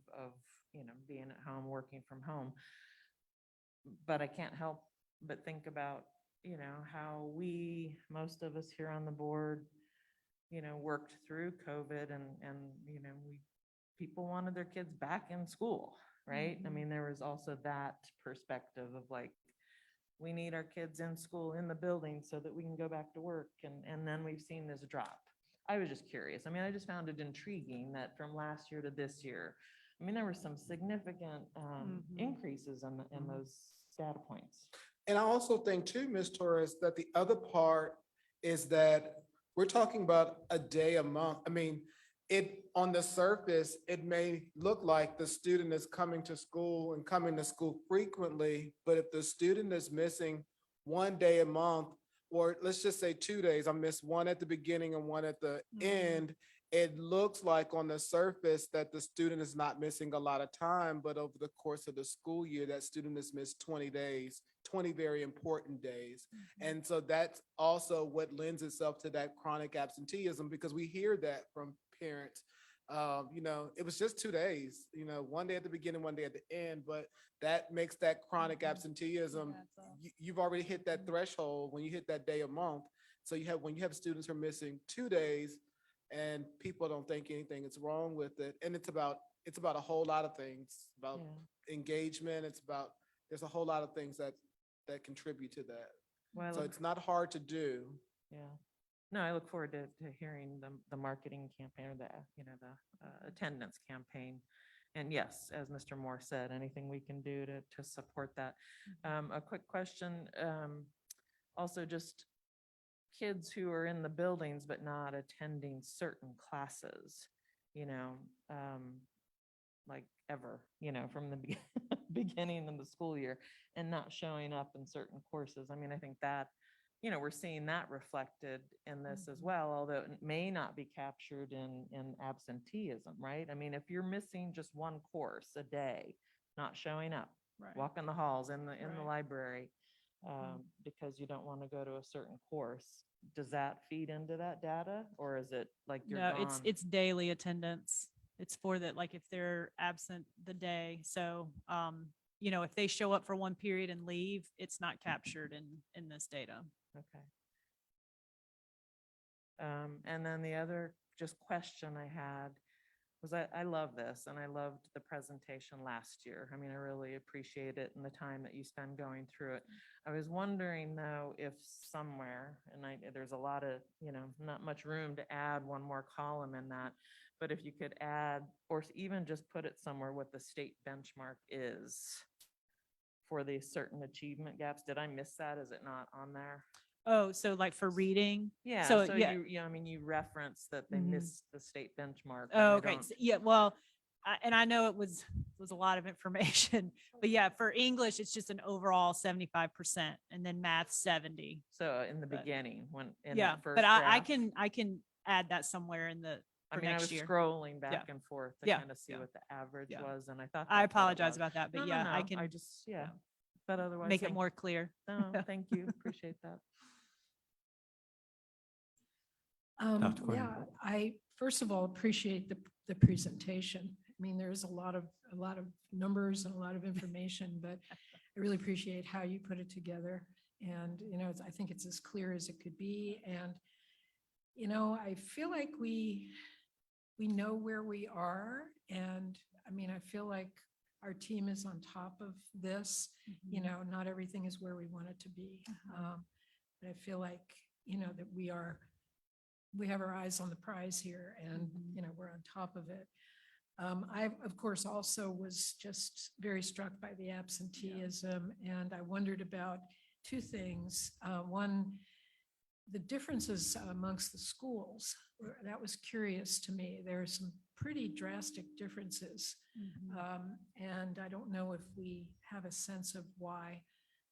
you know, being at home, working from home. But I can't help but think about, you know, how most of us here on the board, you know, worked through COVID and, you know, people wanted their kids back in school, right? I mean, there was also that perspective of like, we need our kids in school, in the building so that we can go back to work. And then we've seen this drop. I was just curious. I mean, I just found it intriguing that from last year to this year, I mean, there were some significant increases in those data points. And I also think too, Ms. Torres, that the other part is that we're talking about a day a month. I mean, on the surface, it may look like the student is coming to school and coming to school frequently, but if the student is missing one day a month, or let's just say 2 days, I missed one at the beginning and one at the end, it looks like on the surface that the student is not missing a lot of time, but over the course of the school year, that student has missed 20 days, 20 very important days. And so that's also what lends itself to that chronic absenteeism, because we hear that from parents. You know, it was just 2 days, you know, one day at the beginning, one day at the end, but that makes that chronic absenteeism. You've already hit that threshold when you hit that day a month. So when you have students who are missing 2 days and people don't think anything is wrong with it, and it's about a whole lot of things, about engagement, there's a whole lot of things that contribute to that. Well, So it's not hard to do. yeah. No, I look forward to hearing the marketing campaign or the attendance campaign. And yes, as Mr. Moore said, anything we can do to support that. A quick question, also just kids who are in the buildings but not attending certain classes, like ever, from the beginning of the school year and not showing up in certain courses. I mean, I think that, we're seeing that reflected in this as well, although it may not be captured in absenteeism, right? I mean, if you're missing just one course a day, not showing up, Right. walking the halls in the Right. library, because you don't want to go to a certain course, does that feed into that data, or is it like you're No, gone? it's daily attendance. It's for that, like if they're absent the day. So, if they show up for one period and leave, it's not captured in this data. Okay. And then the other just question I had was I love this and I loved the presentation last year. I mean, I really appreciate it and the time that you spend going through it. I was wondering though, if somewhere, and there's a lot of, not much room to add one more column in that, but if you could add, or even just put it somewhere what the state benchmark is for the certain achievement gaps. Did I miss that? Is it not on there? Oh, so like for reading? Yeah, So, so yeah. you referenced that they Mhm. missed the state benchmark. and Oh, I okay. don't- Yeah, well, and I know it was a lot of information, but yeah, for English, it's just an overall 75% and then math 70. So in the But- beginning, in Yeah, that first but I draft, can add that somewhere I for mean, I next was year. scrolling back Yeah. and forth to Yeah, kind of see yeah. what the average Yeah. was, and I thought. I that's what it apologize was. about that, but No, no, yeah, I no, can. I just, but otherwise. Make it thank- more clear. No, thank you. Appreciate that. Dr. Gordon. Yeah, I first of all appreciate the presentation. I mean, there's a lot of numbers and a lot of information, but I really appreciate how you put it together. And, I think it's as clear as it could be. And, I feel like we know where we are. And I mean, I feel like our team is on top of this. Not everything is where we want it to be. But I feel like, that we have our eyes on the prize here and, we're on top of it. I, of course, also was just very struck by the absenteeism and I wondered about two things. One, the differences amongst the schools, that was curious to me. There are some pretty drastic differences. And I don't know if we have a sense of why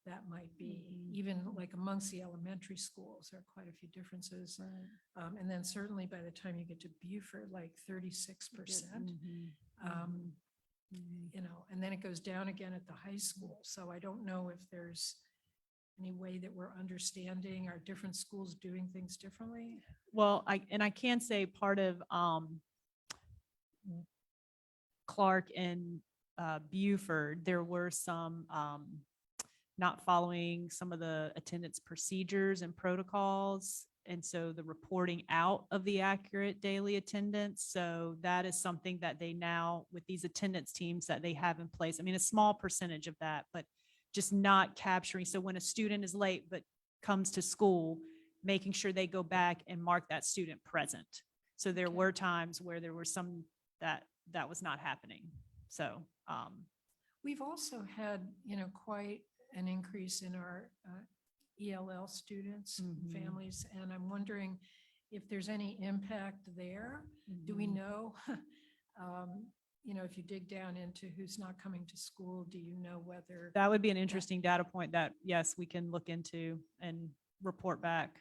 that might be. Even like amongst the elementary schools, there are quite a few differences. And then certainly by the time you get to Beaufort, like 36%. And then it goes down again at the high school. So I don't know if there's any way that we're understanding our different schools doing things differently. Well, I can say part of Clark and Beaufort, there were some not following some of the attendance procedures and protocols. And so the reporting out of the accurate daily attendance. So that is something that they now, with these attendance teams that they have in place, I mean, a small percentage of that, but just not capturing. So when a student is late, but comes to school, making sure they go back and mark that student present. So there were times where there were some that was not happening. So, We've also had, quite an increase in our ELL students, and families, and I'm wondering if there's any impact there. Do we know, if you dig down into who's not coming to school, do you know whether? that would be an interesting data point that, yes, we can look into and report back.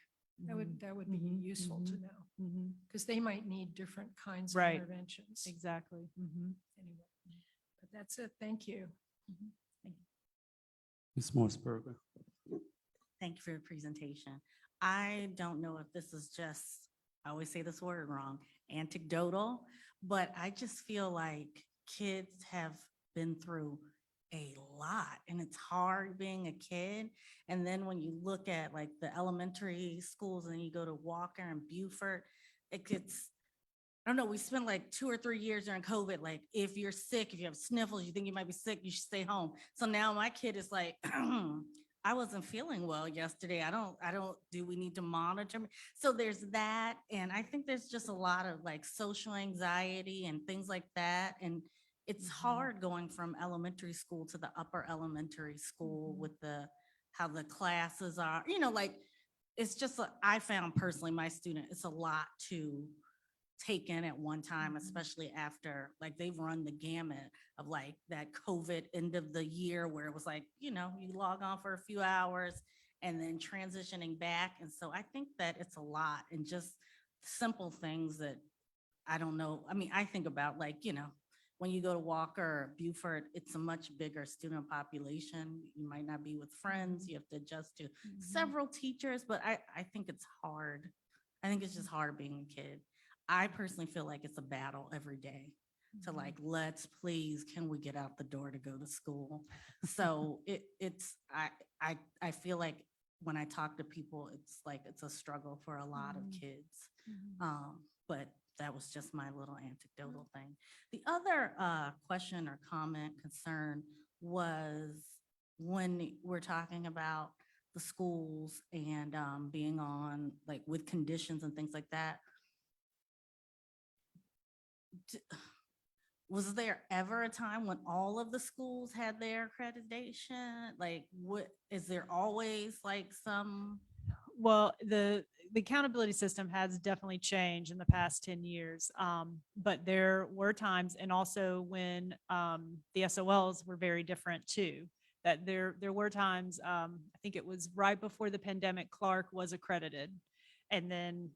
That would be useful to know, because they might need different kinds of Right. interventions. Exactly. Anyway, but that's it. Thank you. Ms. Morseberger. Thank you for your presentation. I don't know if this is just, I always say this word wrong, anecdotal, but I just feel like kids have been through a lot, and it's hard being a kid. And then when you look at like the elementary schools and you go to Walker and Beaufort, it gets, I don't know, we spent like 2 or 3 years during COVID, like if you're sick, if you have sniffles, you think you might be sick, you should stay home. So now my kid is like, I wasn't feeling well yesterday. Do we need to monitor me? So there's that. And I think there's just a lot of like social anxiety and things like that. And it's hard going from elementary school to the upper elementary school with how the classes are, like, it's just, I found personally, my student, it's a lot to take in at one time, especially after, like, they've run the gamut of like that COVID end of the year where it was like, you log on for a few hours and then transitioning back. And so I think that it's a lot, and just simple things that I don't know. I mean, I think about like, when you go to Walker or Beaufort, it's a much bigger student population. You might not be with friends. You have to adjust to several teachers, but I think it's hard. I think it's just hard being a kid. I personally feel like it's a battle every day to like, let's please, can we get out the door to go to school? So I feel like when I talk to people, it's like, it's a struggle for a lot of kids. But that was just my little anecdotal thing. The other question or comment, concern was when we're talking about the schools and being on like with conditions and things like that. Was there ever a time when all of the schools had their accreditation? Like, what, is there always like some? Well, the accountability system has definitely changed in the past 10 years. But there were times, and also when the SOLs were very different too, that there were times, I think it was right before the pandemic, Clark was accredited. And then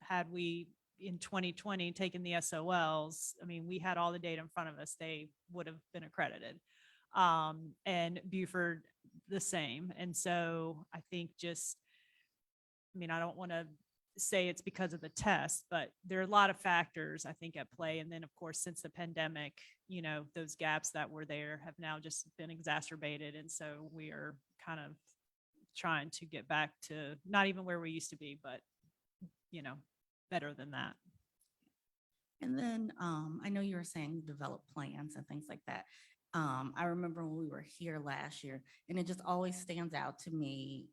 had we in 2020 taken the SOLs, I mean, we had all the data in front of us, they would have been accredited. And Beaufort the same. And so I think just, I mean, I don't want to say it's because of the test, but there are a lot of factors I think at play. And then of course, since the pandemic, those gaps that were there have now just been exacerbated. And so we are kind of trying to get back to not even where we used to be, but, better than that. And then I know you were saying develop plans and things like that. I remember when we were here last year, and it just always stands out to me,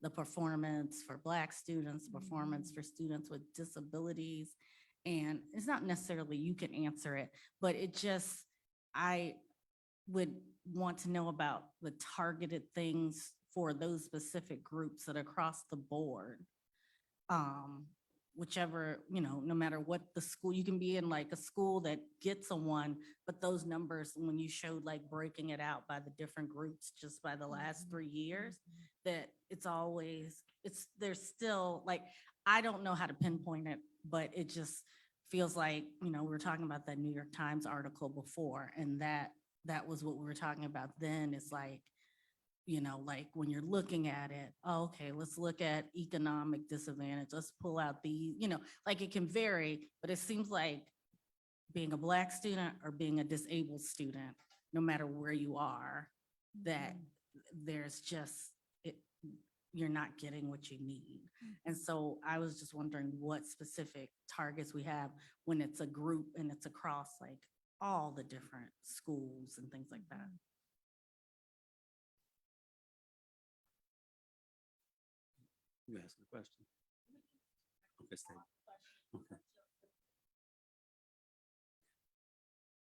the performance for Black students, performance for students with disabilities. And it's not necessarily you can answer it, but it just, I would want to know about the targeted things for those specific groups that are across the board. Whichever, no matter what the school, you can be in like a school that gets a 1, but those numbers, when you showed like breaking it out by the different groups just by the last 3 years, that there's still like, I don't know how to pinpoint it, but it just feels like, we were talking about that New York Times article before, and that was what we were talking about then. It's like, like when you're looking at it, okay, let's look at economic disadvantage. Let's pull out like it can vary, but it seems like being a Black student or being a disabled student, no matter where you are, that there's just, you're not getting what you need. And so I was just wondering what specific targets we have when it's a group and it's across like all the different schools and things like that. You asked the question. Okay, stay. Okay.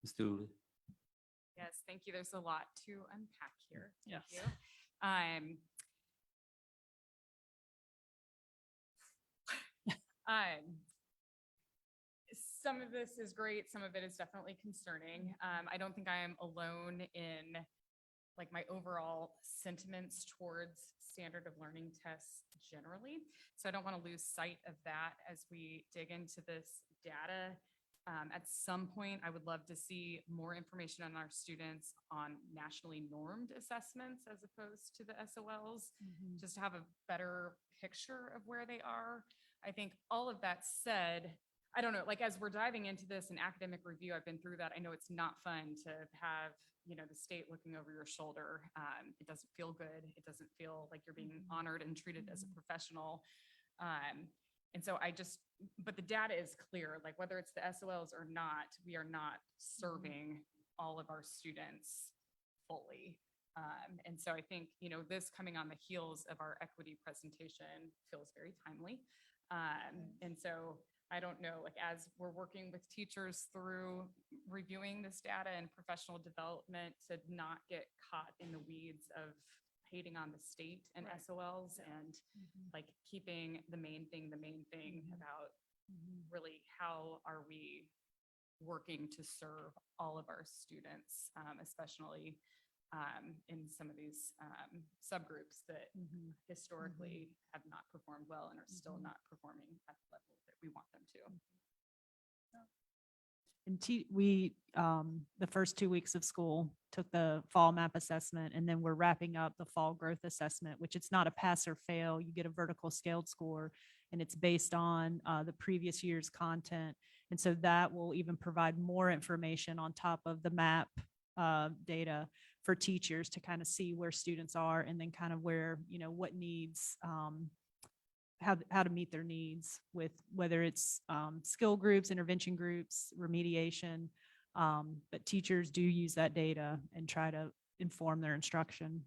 Ms. Dooley. Yes, thank you. There's a lot to unpack here. Thank Yes. you. Some of this is great. Some of it is definitely concerning. I don't think I am alone in like my overall sentiments towards standard of learning tests generally. So I don't want to lose sight of that as we dig into this data. At some point, I would love to see more information on our students on nationally normed assessments as opposed to the SOLs, just to have a better picture of where they are. I think all of that said, I don't know, like, as we're diving into this in academic review, I've been through that. I know it's not fun to have, the state looking over your shoulder. It doesn't feel good. It doesn't feel like you're being honored and treated as a professional. And so but the data is clear, like whether it's the SOLs or not, we are not serving all of our students fully. And so I think, this coming on the heels of our equity presentation feels very timely. And so I don't know, like, as we're working with teachers through reviewing this data and professional development, to not get caught in the weeds of hating on the state and SOLs and like keeping the main thing about really how are we working to serve all of our students, especially in some of these subgroups that historically have not performed well and are still not performing at the level that we want them to. And we, the first 2 weeks of school took the fall map assessment, and then we're wrapping up the fall growth assessment, which it's not a pass or fail. You get a vertical scaled score, and it's based on the previous year's content. And so that will even provide more information on top of the map data for teachers to kind of see where students are, and then kind of where, what needs, how to meet their needs with whether it's skill groups, intervention groups, remediation. But teachers do use that data and try to inform their instruction.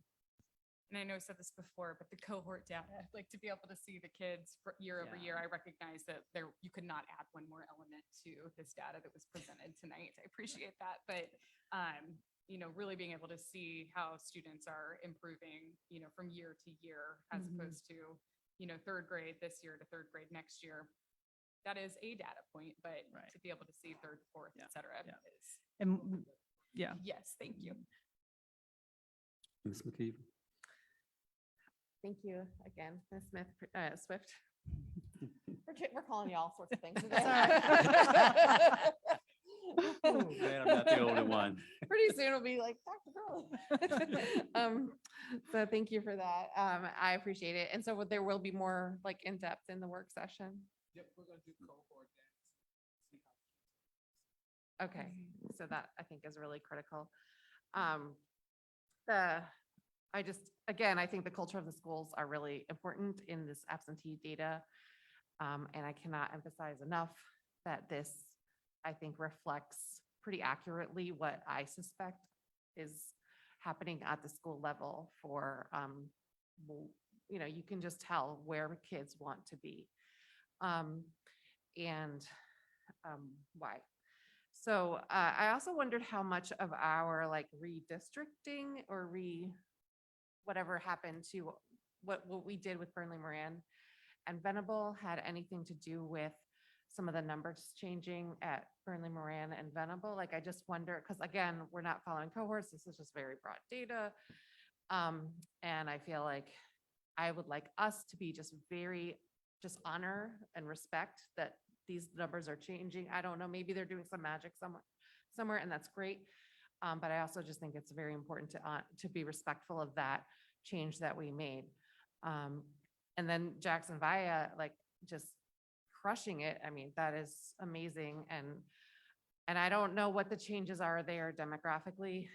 And I know I said this before, but the cohort data, like to be able to see the kids year over year, I recognize that you could not add one more element to this data that was presented tonight. I appreciate that. But, really being able to see how students are improving, from year to year, as opposed to, third grade this year to third grade next year. That is a data point, but to be able to see third, fourth, et cetera, is. And yeah. Yes, thank you. Ms. McKeever. Thank you again, Ms. Swift. We're calling you all sorts of things today. Glad I'm not the only one. Pretty soon it'll be like Dr. Girl. So thank you for that. I appreciate it. And so there will be more like in depth in the work session. Yep, we're gonna do cohort data. Okay, so that I think is really critical. I think the culture of the schools are really important in this absentee data. And I cannot emphasize enough that this, I think, reflects pretty accurately what I suspect is happening at the school level for, you can just tell where kids want to be and why. So I also wondered how much of our like redistricting or whatever happened to what we did with Burnley Moran and Venable had anything to do with some of the numbers changing at Burnley Moran and Venable. Like, I just wonder, because again, we're not following cohorts. This is just very broad data. And I feel like I would like us to be just honor and respect that these numbers are changing. I don't know, maybe they're doing some magic somewhere, and that's great. But I also just think it's very important to be respectful of that change that we made. And then Jackson Via, like, just crushing it. I mean, that is amazing. And I don't know what the changes are there demographically.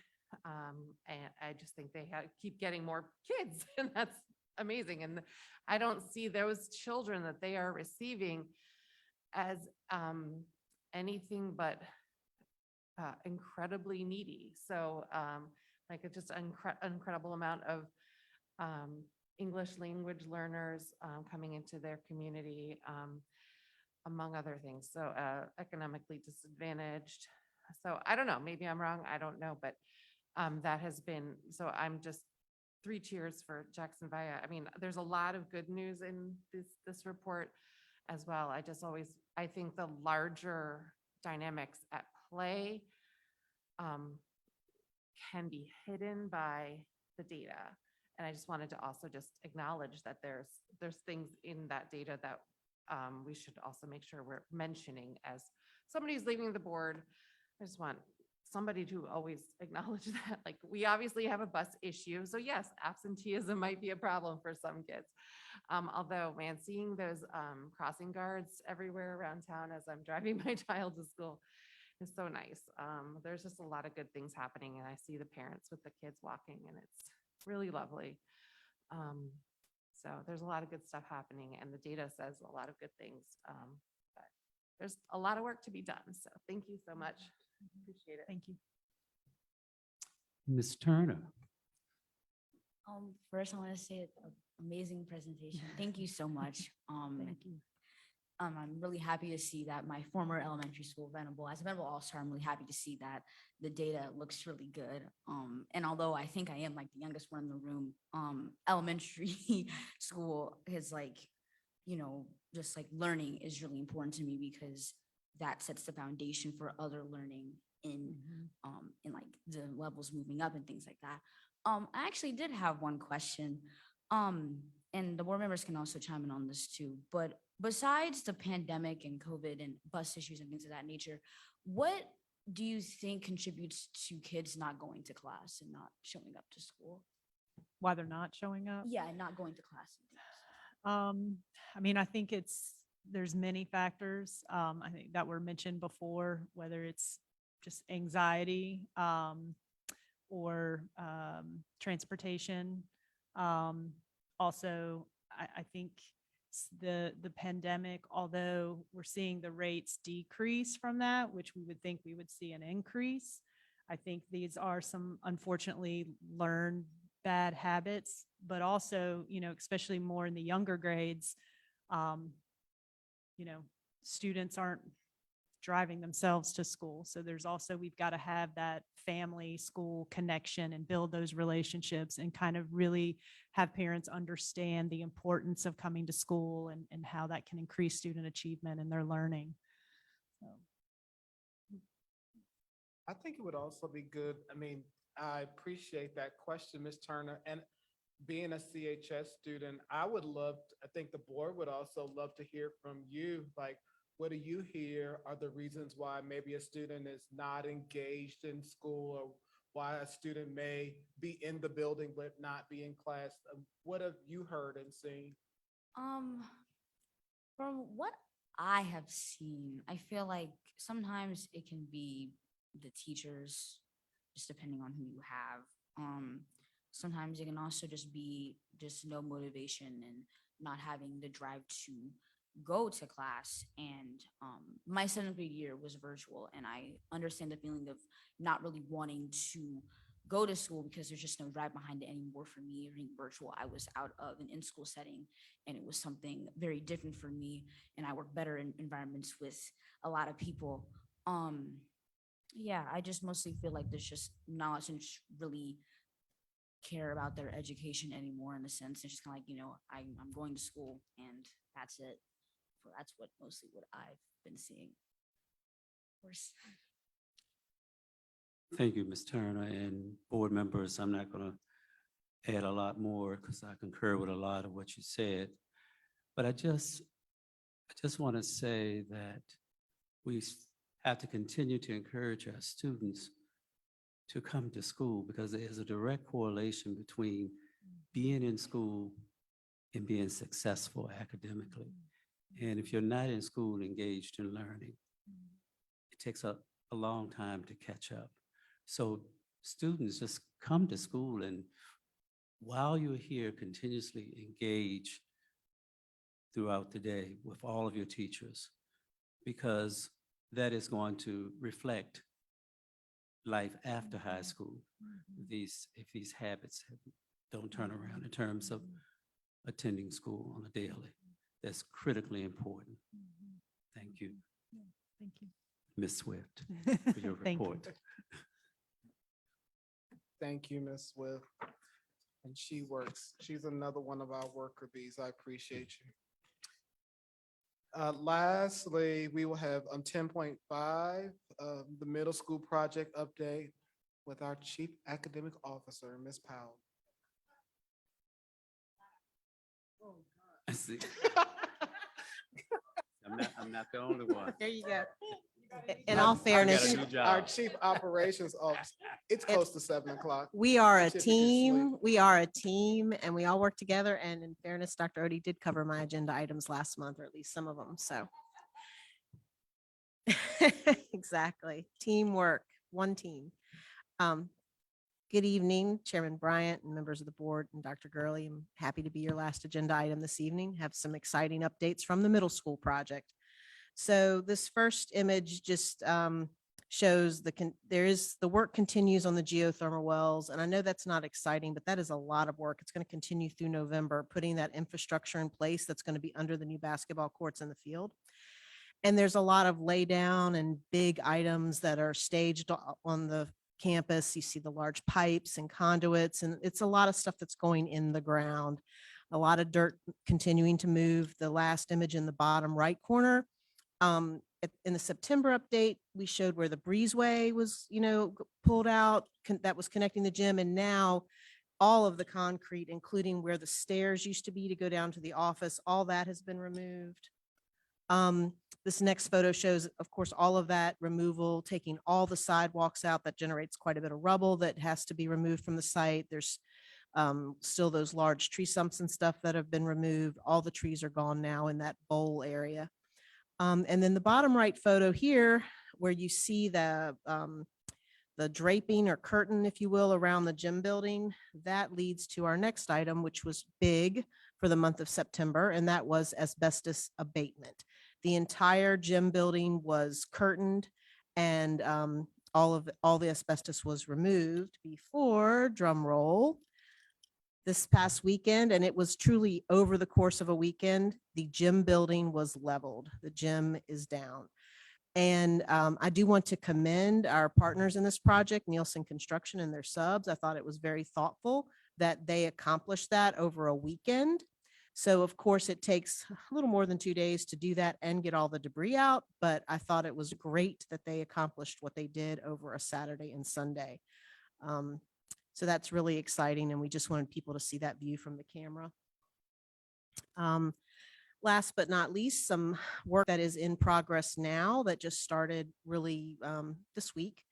And I just think they keep getting more kids, and that's amazing. And I don't see those children that they are receiving as anything but incredibly needy. So like it's just an incredible amount of English language learners coming into their community, among other things. So economically disadvantaged. So I don't know, maybe I'm wrong. I don't know, but that has been, so I'm just 3 cheers for Jackson Via. I mean, there's a lot of good news in this report as well. I think the larger dynamics at play can be hidden by the data. And I just wanted to also just acknowledge that there's things in that data that we should also make sure we're mentioning as somebody who's leaving the board. I just want somebody to always acknowledge that, like, we obviously have a bus issue. So yes, absenteeism might be a problem for some kids. Although, man, seeing those crossing guards everywhere around town as I'm driving my child to school is so nice. There's just a lot of good things happening, and I see the parents with the kids walking, and it's really lovely. So there's a lot of good stuff happening, and the data says a lot of good things. But there's a lot of work to be done. So thank you so much. Appreciate it. Thank you. Ms. Turner. First I want to say amazing presentation. Thank you so much. Thank you. I'm really happy to see that my former elementary school, Venable, as a Venable All-Star, I'm really happy to see that the data looks really good. And although I think I am like the youngest one in the room, elementary school is like, you know, just like learning is really important to me because that sets the foundation for other learning in like the levels moving up and things like that. I actually did have one question. And the board members can also chime in on this too, but besides the pandemic and COVID and bus issues and things of that nature, what do you think contributes to kids not going to class and not showing up to school? Why they're not showing up? Yeah, not going to class and things. I mean, I think there's many factors, I think that were mentioned before, whether it's just anxiety, or transportation. Also, I think the pandemic, although we're seeing the rates decrease from that, which we would think we would see an increase, I think these are some unfortunately learned bad habits, but also, you know, especially more in the younger grades, you know, students aren't driving themselves to school. So there's also, we've got to have that family school connection and build those relationships and kind of really have parents understand the importance of coming to school and how that can increase student achievement and their learning. So. I think it would also be good. I mean, I appreciate that question, Ms. Turner. And being a CHS student, I think the board would also love to hear from you. Like, what do you hear are the reasons why maybe a student is not engaged in school, or why a student may be in the building but not be in class? What have you heard and seen? From what I have seen, I feel like sometimes it can be the teachers, just depending on who you have. Sometimes it can also just be just no motivation and not having the drive to go to class. And my 7th grade year was virtual, and I understand the feeling of not really wanting to go to school because there's just no drive behind it anymore for me. Being virtual, I was out of an in-school setting, and it was something very different for me, and I work better in environments with a lot of people. Yeah, I just mostly feel like there's just not students really care about their education anymore, in the sense it's just kind of like, you know, I'm going to school and that's it. So that's mostly what I've been seeing. Of course. Thank you, Ms. Turner, and board members. I'm not going to add a lot more because I concur with a lot of what you said. But I just want to say that we have to continue to encourage our students to come to school, because there is a direct correlation between being in school and being successful academically. And if you're not in school engaged in learning, it takes a long time to catch up. So students, just come to school, and while you're here, continuously engage throughout the day with all of your teachers, because that is going to reflect life after high school. If these habits don't turn around in terms of attending school on a daily, that's critically important. Thank you. Thank you. Ms. Swift, for your Thank you. report. Thank you, Ms. Swift. And she's another one of our worker bees. I appreciate you. Lastly, we will have 10.5, the middle school project update with our Chief Academic Officer, Ms. Powell. I see. I'm not the only one. There you go. In all Our fairness, chief- Our chief operations officer, it's close to 7 o'clock. we are a Typically sleep. team. We are a team and we all work together. And in fairness, Dr. Odie did cover my agenda items last month, or at least some of them. So. Exactly. Teamwork, one team. Good evening, Chairman Bryant and members of the board and Dr. Gurley. I'm happy to be your last agenda item this evening. Have some exciting updates from the middle school project. So this first image just shows the work continues on the geothermal wells. And I know that's not exciting, but that is a lot of work. It's going to continue through November, putting that infrastructure in place that's going to be under the new basketball courts in the field. And there's a lot of lay down and big items that are staged on the campus. You see the large pipes and conduits, and it's a lot of stuff that's going in the ground. A lot of dirt continuing to move. The last image in the bottom right corner. In the September update, we showed where the breezeway was, pulled out, that was connecting the gym. And now all of the concrete, including where the stairs used to be to go down to the office, all that has been removed. This next photo shows, of course, all of that removal, taking all the sidewalks out. That generates quite a bit of rubble that has to be removed from the site. There's still those large tree stumps and stuff that have been removed. All the trees are gone now in that bowl area. And then the bottom right photo here, where you see the draping or curtain, if you will, around the gym building, that leads to our next item, which was big for the month of September, and that was asbestos abatement. The entire gym building was curtained, and all the asbestos was removed before, drum roll, this past weekend, and it was truly over the course of a weekend. The gym building was leveled. The gym is down. And I do want to commend our partners in this project, Nielsen Construction and their subs. I thought it was very thoughtful that they accomplished that over a weekend. So of course it takes a little more than 2 days to do that and get all the debris out, but I thought it was great that they accomplished what they did over a Saturday and Sunday. So that's really exciting, and we just wanted people to see that view from the camera. Last but not least, some work that is in progress now that just started really this week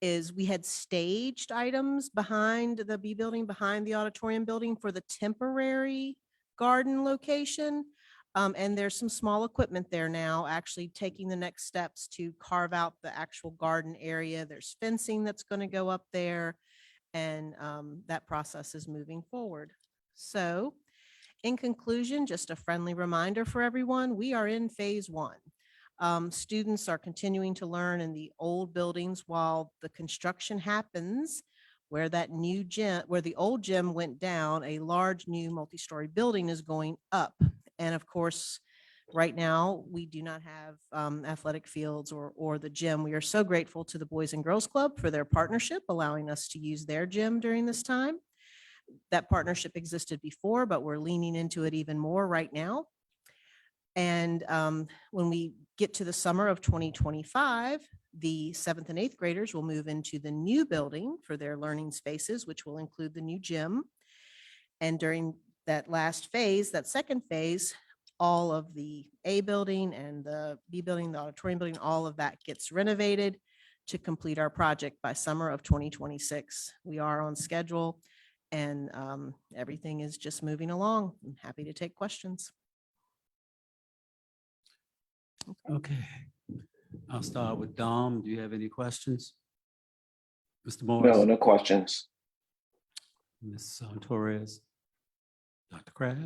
is we had staged items behind the B building, behind the auditorium building for the temporary garden location. And there's some small equipment there now, actually taking the next steps to carve out the actual garden area. There's fencing that's going to go up there, and that process is moving forward. So in conclusion, just a friendly reminder for everyone, we are in phase 1. Students are continuing to learn in the old buildings while the construction happens. Where that new gym, where the old gym went down, a large new multi-story building is going up. And of course, right now, we do not have athletic fields or the gym. We are so grateful to the Boys and Girls Club for their partnership, allowing us to use their gym during this time. That partnership existed before, but we're leaning into it even more right now. And when we get to the summer of 2025, the 7th and 8th graders will move into the new building for their learning spaces, which will include the new gym. And during that last phase, that second phase, all of the A building and the B building, the auditorium building, all of that gets renovated to complete our project by summer of 2026. We are on schedule, and everything is just moving along. I'm happy to take questions. Okay. I'll start with Dom. Do you have any questions? Mr. No, Morris? no questions. Ms. Torres? Dr. Kraft?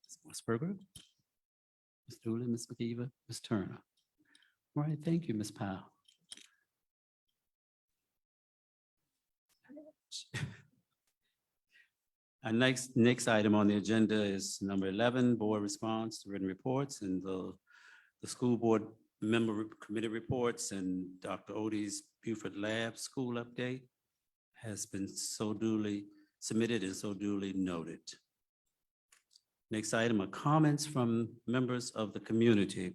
Ms. Mossberger? Ms. Dooley, Ms. McKeever, Ms. Turner? All right, thank you, Ms. Powell. Our next item on the agenda is number 11, board response to written reports, and the school board member committee reports and Dr. Odie's Buford Lab school update has been so duly submitted and so duly noted. Next item are comments from members of the community.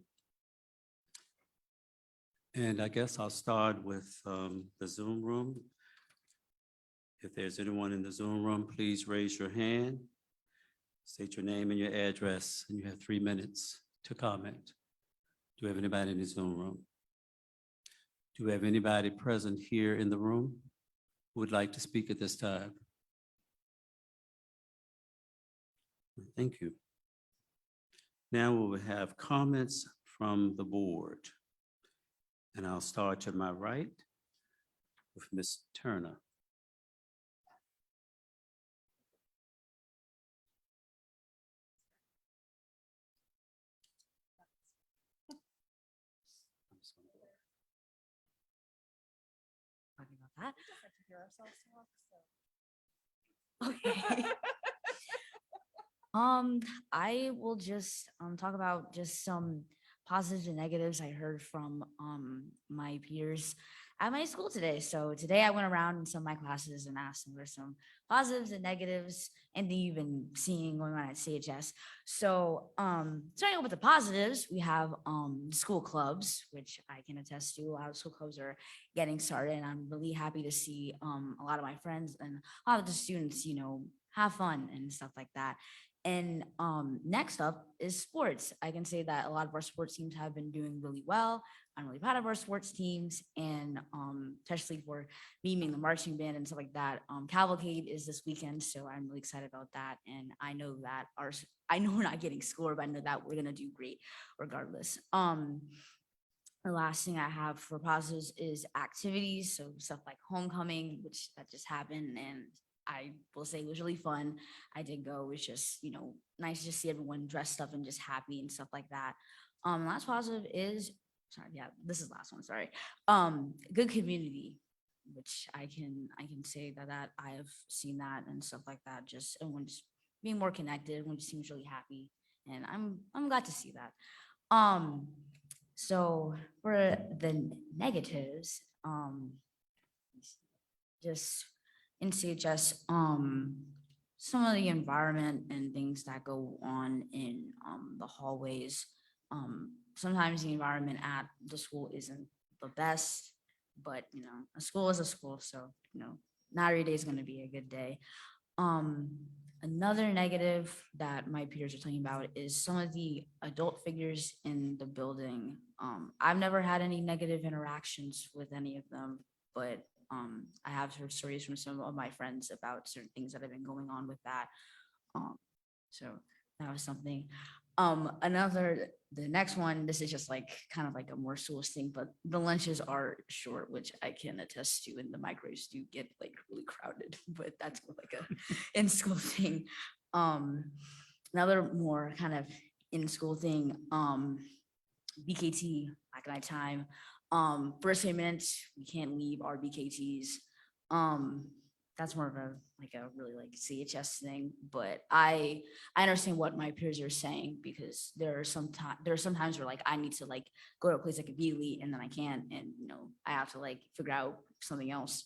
And I guess I'll start with the Zoom room. If there's anyone in the Zoom room, please raise your hand, state your name and your address, and you have 3 minutes to comment. Do we have anybody in the Zoom room? Do we have anybody present here in the room who would like to speak at this time? Thank you. Now we will have comments from the board. And I'll start to my right with Ms. Turner. Talking about that. Okay. I will just talk about just some positives and negatives I heard from my peers at my school today. So today I went around in some of my classes and asked them for some positives and negatives and you've been seeing going on at CHS. So starting off with the positives, we have school clubs, which I can attest to. A lot of school clubs are getting started, and I'm really happy to see a lot of my friends and a lot of the students, you know, have fun and stuff like that. And next up is sports. I can say that a lot of our sports teams have been doing really well. I'm really proud of our sports teams, and especially for me being the marching band and stuff like that. Cavalcade is this weekend, so I'm really excited about that. And I know that I know we're not getting scored, but I know that we're gonna do great regardless. The last thing I have for positives is activities, so stuff like homecoming, which that just happened, and I will say it was really fun. I did go. It was just, you know, nice to see everyone dressed up and just happy and stuff like that. Last positive is, sorry, yeah, this is the last one, sorry. Good community, which I can say that I have seen that and stuff like that. Just everyone just being more connected, everyone just seems really happy. And I'm glad to see that. So for the negatives, just in CHS, some of the environment and things that go on in the hallways. Sometimes the environment at the school isn't the best, but you know, a school is a school, so you know, not every day is going to be a good day. Another negative that my peers are talking about is some of the adult figures in the building. I've never had any negative interactions with any of them, but I have heard stories from some of my friends about certain things that have been going on with that. So that was something. The next one, this is just like kind of like a more school thing, but the lunches are short, which I can attest to, and the microwaves do get like really crowded, but that's more like a in school thing. Another more kind of in school thing, BKT, black night time. First payments, we can't leave our BKTs. That's more of a really like CHS thing, but I understand what my peers are saying, because there are some times where like I need to like go to a place like immediately and then I can't, and you know, I have to like figure out something else.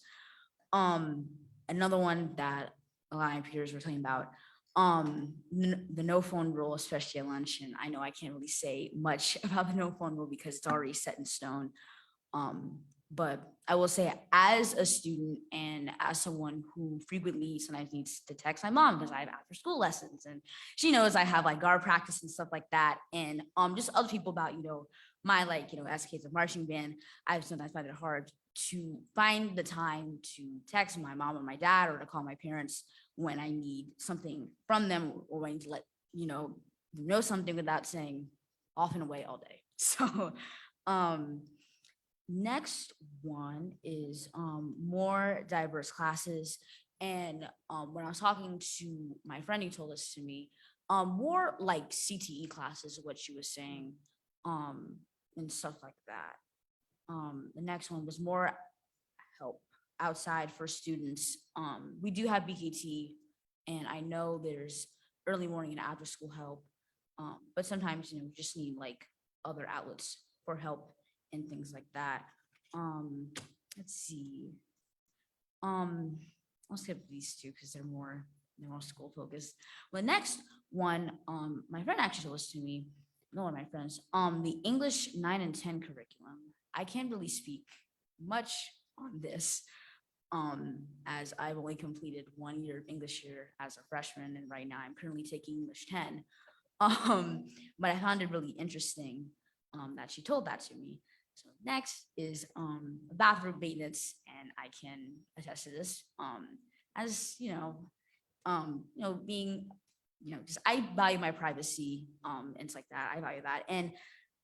Another one that a lot of my peers were talking about, the no phone rule, especially at lunch. And I know I can't really say much about the no phone rule because it's already set in stone. But I will say, as a student and as someone who frequently sometimes needs to text my mom because I have after school lessons, and she knows I have like guard practice and stuff like that, and just other people about, you know, my like, you know, as kids of marching band, I sometimes find it hard to find the time to text my mom or my dad or to call my parents when I need something from them, or when I need to let you know something without saying off and away all day. So next one is more diverse classes. And when I was talking to my friend who told this to me, more like CTE classes, what she was saying, and stuff like that. The next one was more help outside for students. We do have BKT, and I know there's early morning and after school help, but sometimes, you know, we just need like other outlets for help and things like that. Let's see. I'll skip these two because they're more school focused. The next one, my friend actually told this to me, no one of my friends, the English 9 and 10 curriculum. I can't really speak much on this, as I've only completed 1 year of English here as a freshman, and right now I'm currently taking English 10. But I found it really interesting that she told that to me. So next is bathroom maintenance, and I can attest to this. As being, just I value my privacy, and it's like that. I value that, and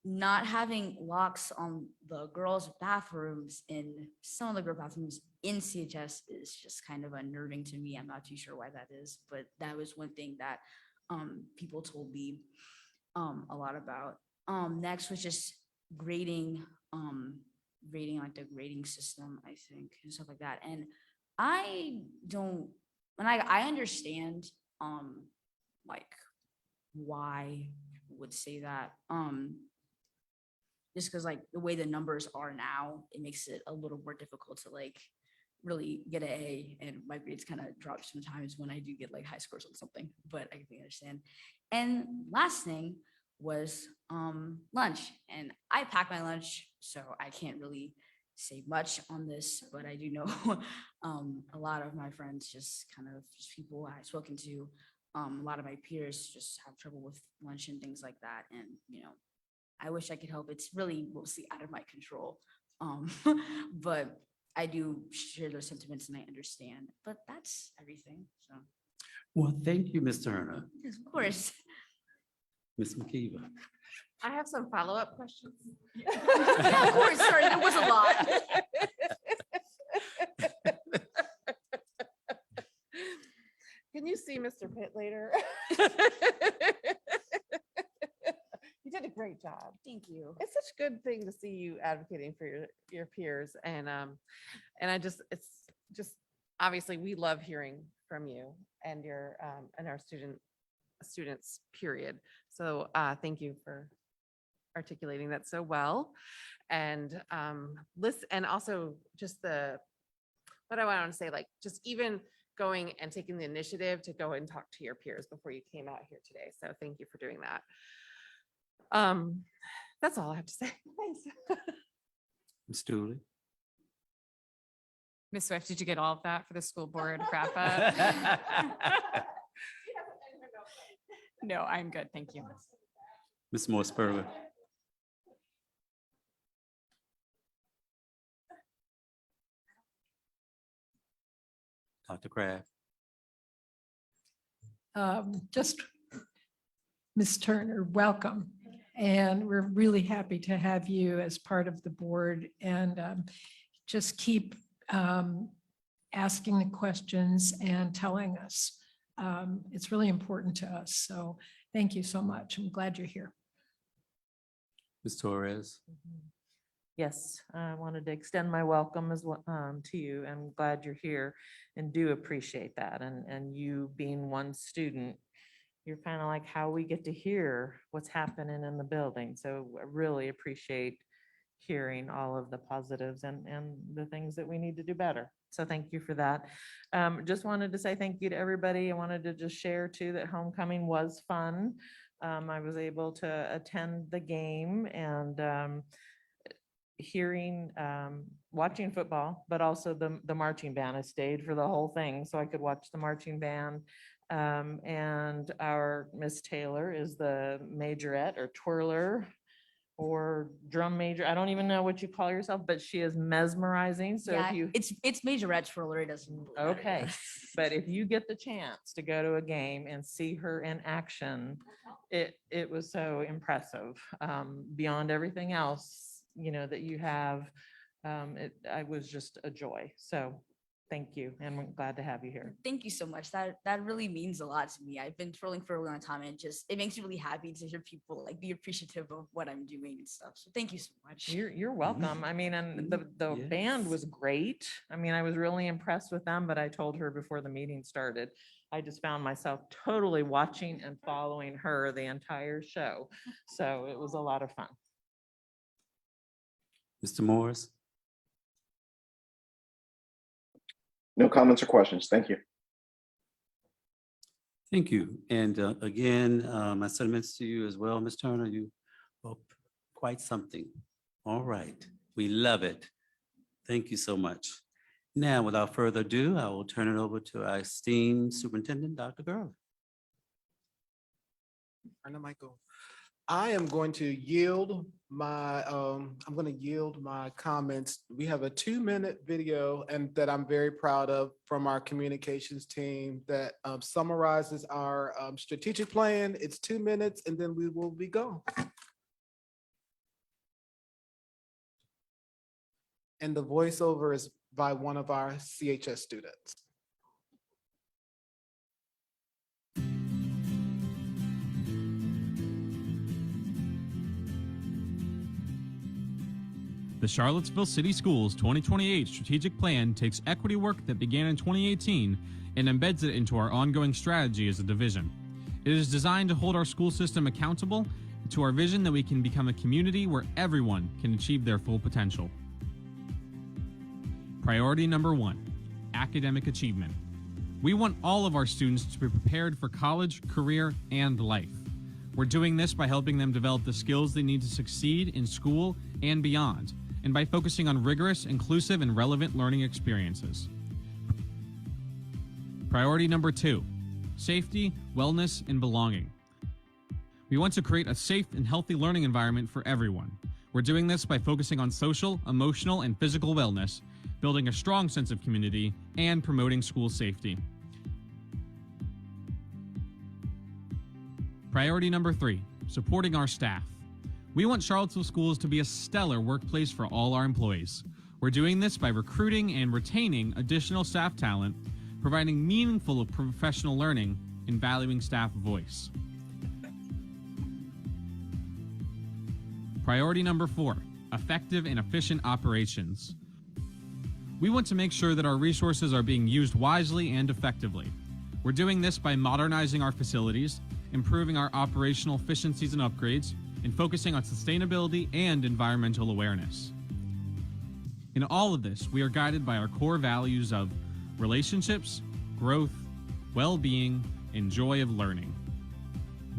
not having locks on the girls' bathrooms in some of the girl bathrooms in CHS is just kind of unnerving to me. I'm not too sure why that is, but that was one thing that people told me a lot about. Next was just grading, like the grading system, I think, and stuff like that. And I don't, and I understand like why people would say that. Just because like the way the numbers are now, it makes it a little more difficult to like really get an A, and my grades kind of drop sometimes when I do get like high scores on something, but I can understand. And last thing was lunch, and I pack my lunch, so I can't really say much on this, but I do know a lot of my friends, just kind of just people I've spoken to, a lot of my peers just have trouble with lunch and things like that, and I wish I could help. It's really mostly out of my control. But I do share those sentiments and I understand, but that's everything. So, Well, thank you, Ms. Turner. yes, of course. Ms. McKeever. I have some follow-up questions. Yeah, of course. Sorry, there was a lot. Can you see Mr. Pitt later? You did a great job. Thank you. It's such a good thing to see you advocating for your peers, and it's just obviously we love hearing from you and your and our students, period. So thank you for articulating that so well. And and also just what I want to say, like just even going and taking the initiative to go and talk to your peers before you came out here today. So thank you for doing that. That's all I have to say. Thanks. Ms. Dooley. Ms. Swift, did you get all of that for the school board wrap up? No, I'm good. Thank you. Ms. Morseberger. Dr. Kraft. Just, Ms. Turner, welcome. And we're really happy to have you as part of the board, and just keep asking the questions and telling us. It's really important to us. So thank you so much. I'm glad you're here. Ms. Torres. Yes, I wanted to extend my welcome as well to you. I'm glad you're here and do appreciate that. And you being one student, you're kind of like how we get to hear what's happening in the building. So I really appreciate hearing all of the positives and the things that we need to do better. So thank you for that. Just wanted to say thank you to everybody. I wanted to just share too that homecoming was fun. I was able to attend the game and watching football, but also the marching band. I stayed for the whole thing so I could watch the marching band. And our Miss Taylor is the majorette or twirler or drum major. I don't even know what you call yourself, but she is mesmerizing. So Yeah, if you, it's majorette twirler. It doesn't really matter. okay, but if you get the chance to go to a game and see her in action, it was so impressive. Beyond everything else, that you have, I was just a joy. So thank you, and we're glad to have you here. Thank you so much. That really means a lot to me. I've been twirling for a long time, and it makes me really happy to hear people like be appreciative of what I'm doing and stuff. So thank you so much. You're welcome. I mean, and the band was great. I mean, I was really impressed with them, but I told her before the meeting started, I just found myself totally watching and following her the entire show. So it was a lot of fun. Mr. Morris. No comments or questions. Thank you. Thank you. And again, my sentiments to you as well, Ms. Turner. You are quite something. All right. We love it. Thank you so much. Now, without further ado, I will turn it over to our esteemed Superintendent, Dr. Gurley. Turn the mic on. I am going to yield my, I'm going to yield my comments. We have a 2-minute video and that I'm very proud of from our communications team that summarizes our strategic plan. It's 2 minutes and then we will be gone. And the voiceover is by one of our CHS students. The Charlottesville City Schools 2028 strategic plan takes equity work that began in 2018 and embeds it into our ongoing strategy as a division. It is designed to hold our school system accountable to our vision that we can become a community where everyone can achieve their full potential. Priority number 1, academic achievement. We want all of our students to be prepared for college, career, and life. We're doing this by helping them develop the skills they need to succeed in school and beyond, and by focusing on rigorous, inclusive, and relevant learning experiences. Priority number 2, safety, wellness, and belonging. We want to create a safe and healthy learning environment for everyone. We're doing this by focusing on social, emotional, and physical wellness, building a strong sense of community, and promoting school safety. Priority number 3, supporting our staff. We want Charlottesville Schools to be a stellar workplace for all our employees. We're doing this by recruiting and retaining additional staff talent, providing meaningful professional learning, and valuing staff voice. Priority number 4, effective and efficient operations. We want to make sure that our resources are being used wisely and effectively. We're doing this by modernizing our facilities, improving our operational efficiencies and upgrades, and focusing on sustainability and environmental awareness. In all of this, we are guided by our core values of relationships, growth, well-being, and joy of learning.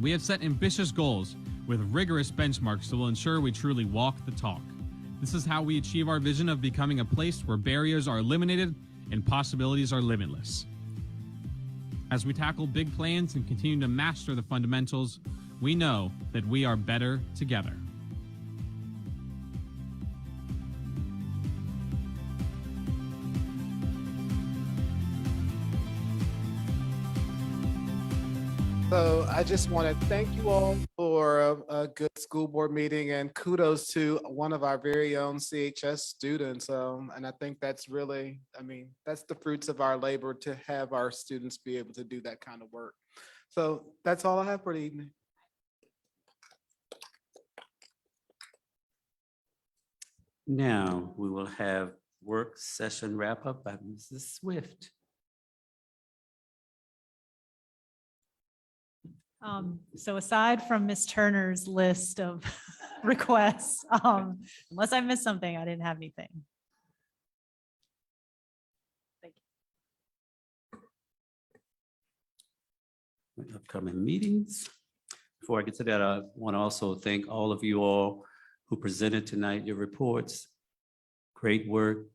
We have set ambitious goals with rigorous benchmarks that will ensure we truly walk the talk. This is how we achieve our vision of becoming a place where barriers are eliminated and possibilities are limitless. As we tackle big plans and continue to master the fundamentals, we know that we are better together. So I just want to thank you all for a good school board meeting and kudos to one of our very own CHS students. And I think that's really, that's the fruits of our labor to have our students be able to do that kind of work. So that's all I have for the evening. Now we will have work session wrap up by Mrs. Swift. So aside from Ms. Turner's list of requests, unless I missed something, I didn't have anything. Thank you. Upcoming meetings. Before I get to that, I want to also thank all of you all who presented tonight, your reports. Great work.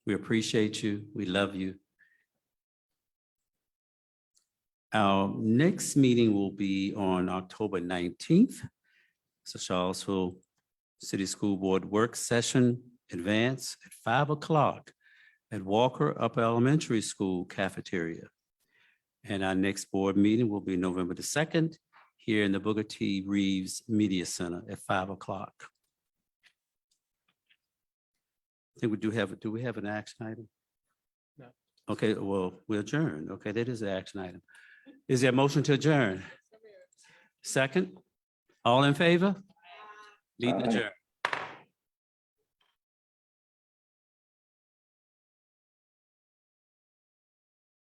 We appreciate you. We love you. Our next meeting will be on October 19th. So Charlottesville City School Board Work Session Advance at 5 o'clock at Walker Upper Elementary School Cafeteria. And our next board meeting will be November the 2nd here in the Booker T. Reeves Media Center at 5 o'clock. I think we do we have an action item? No. Okay, well, we adjourn. Okay, that is an action item. Is there a motion to adjourn? Second? All in favor? Meeting adjourned.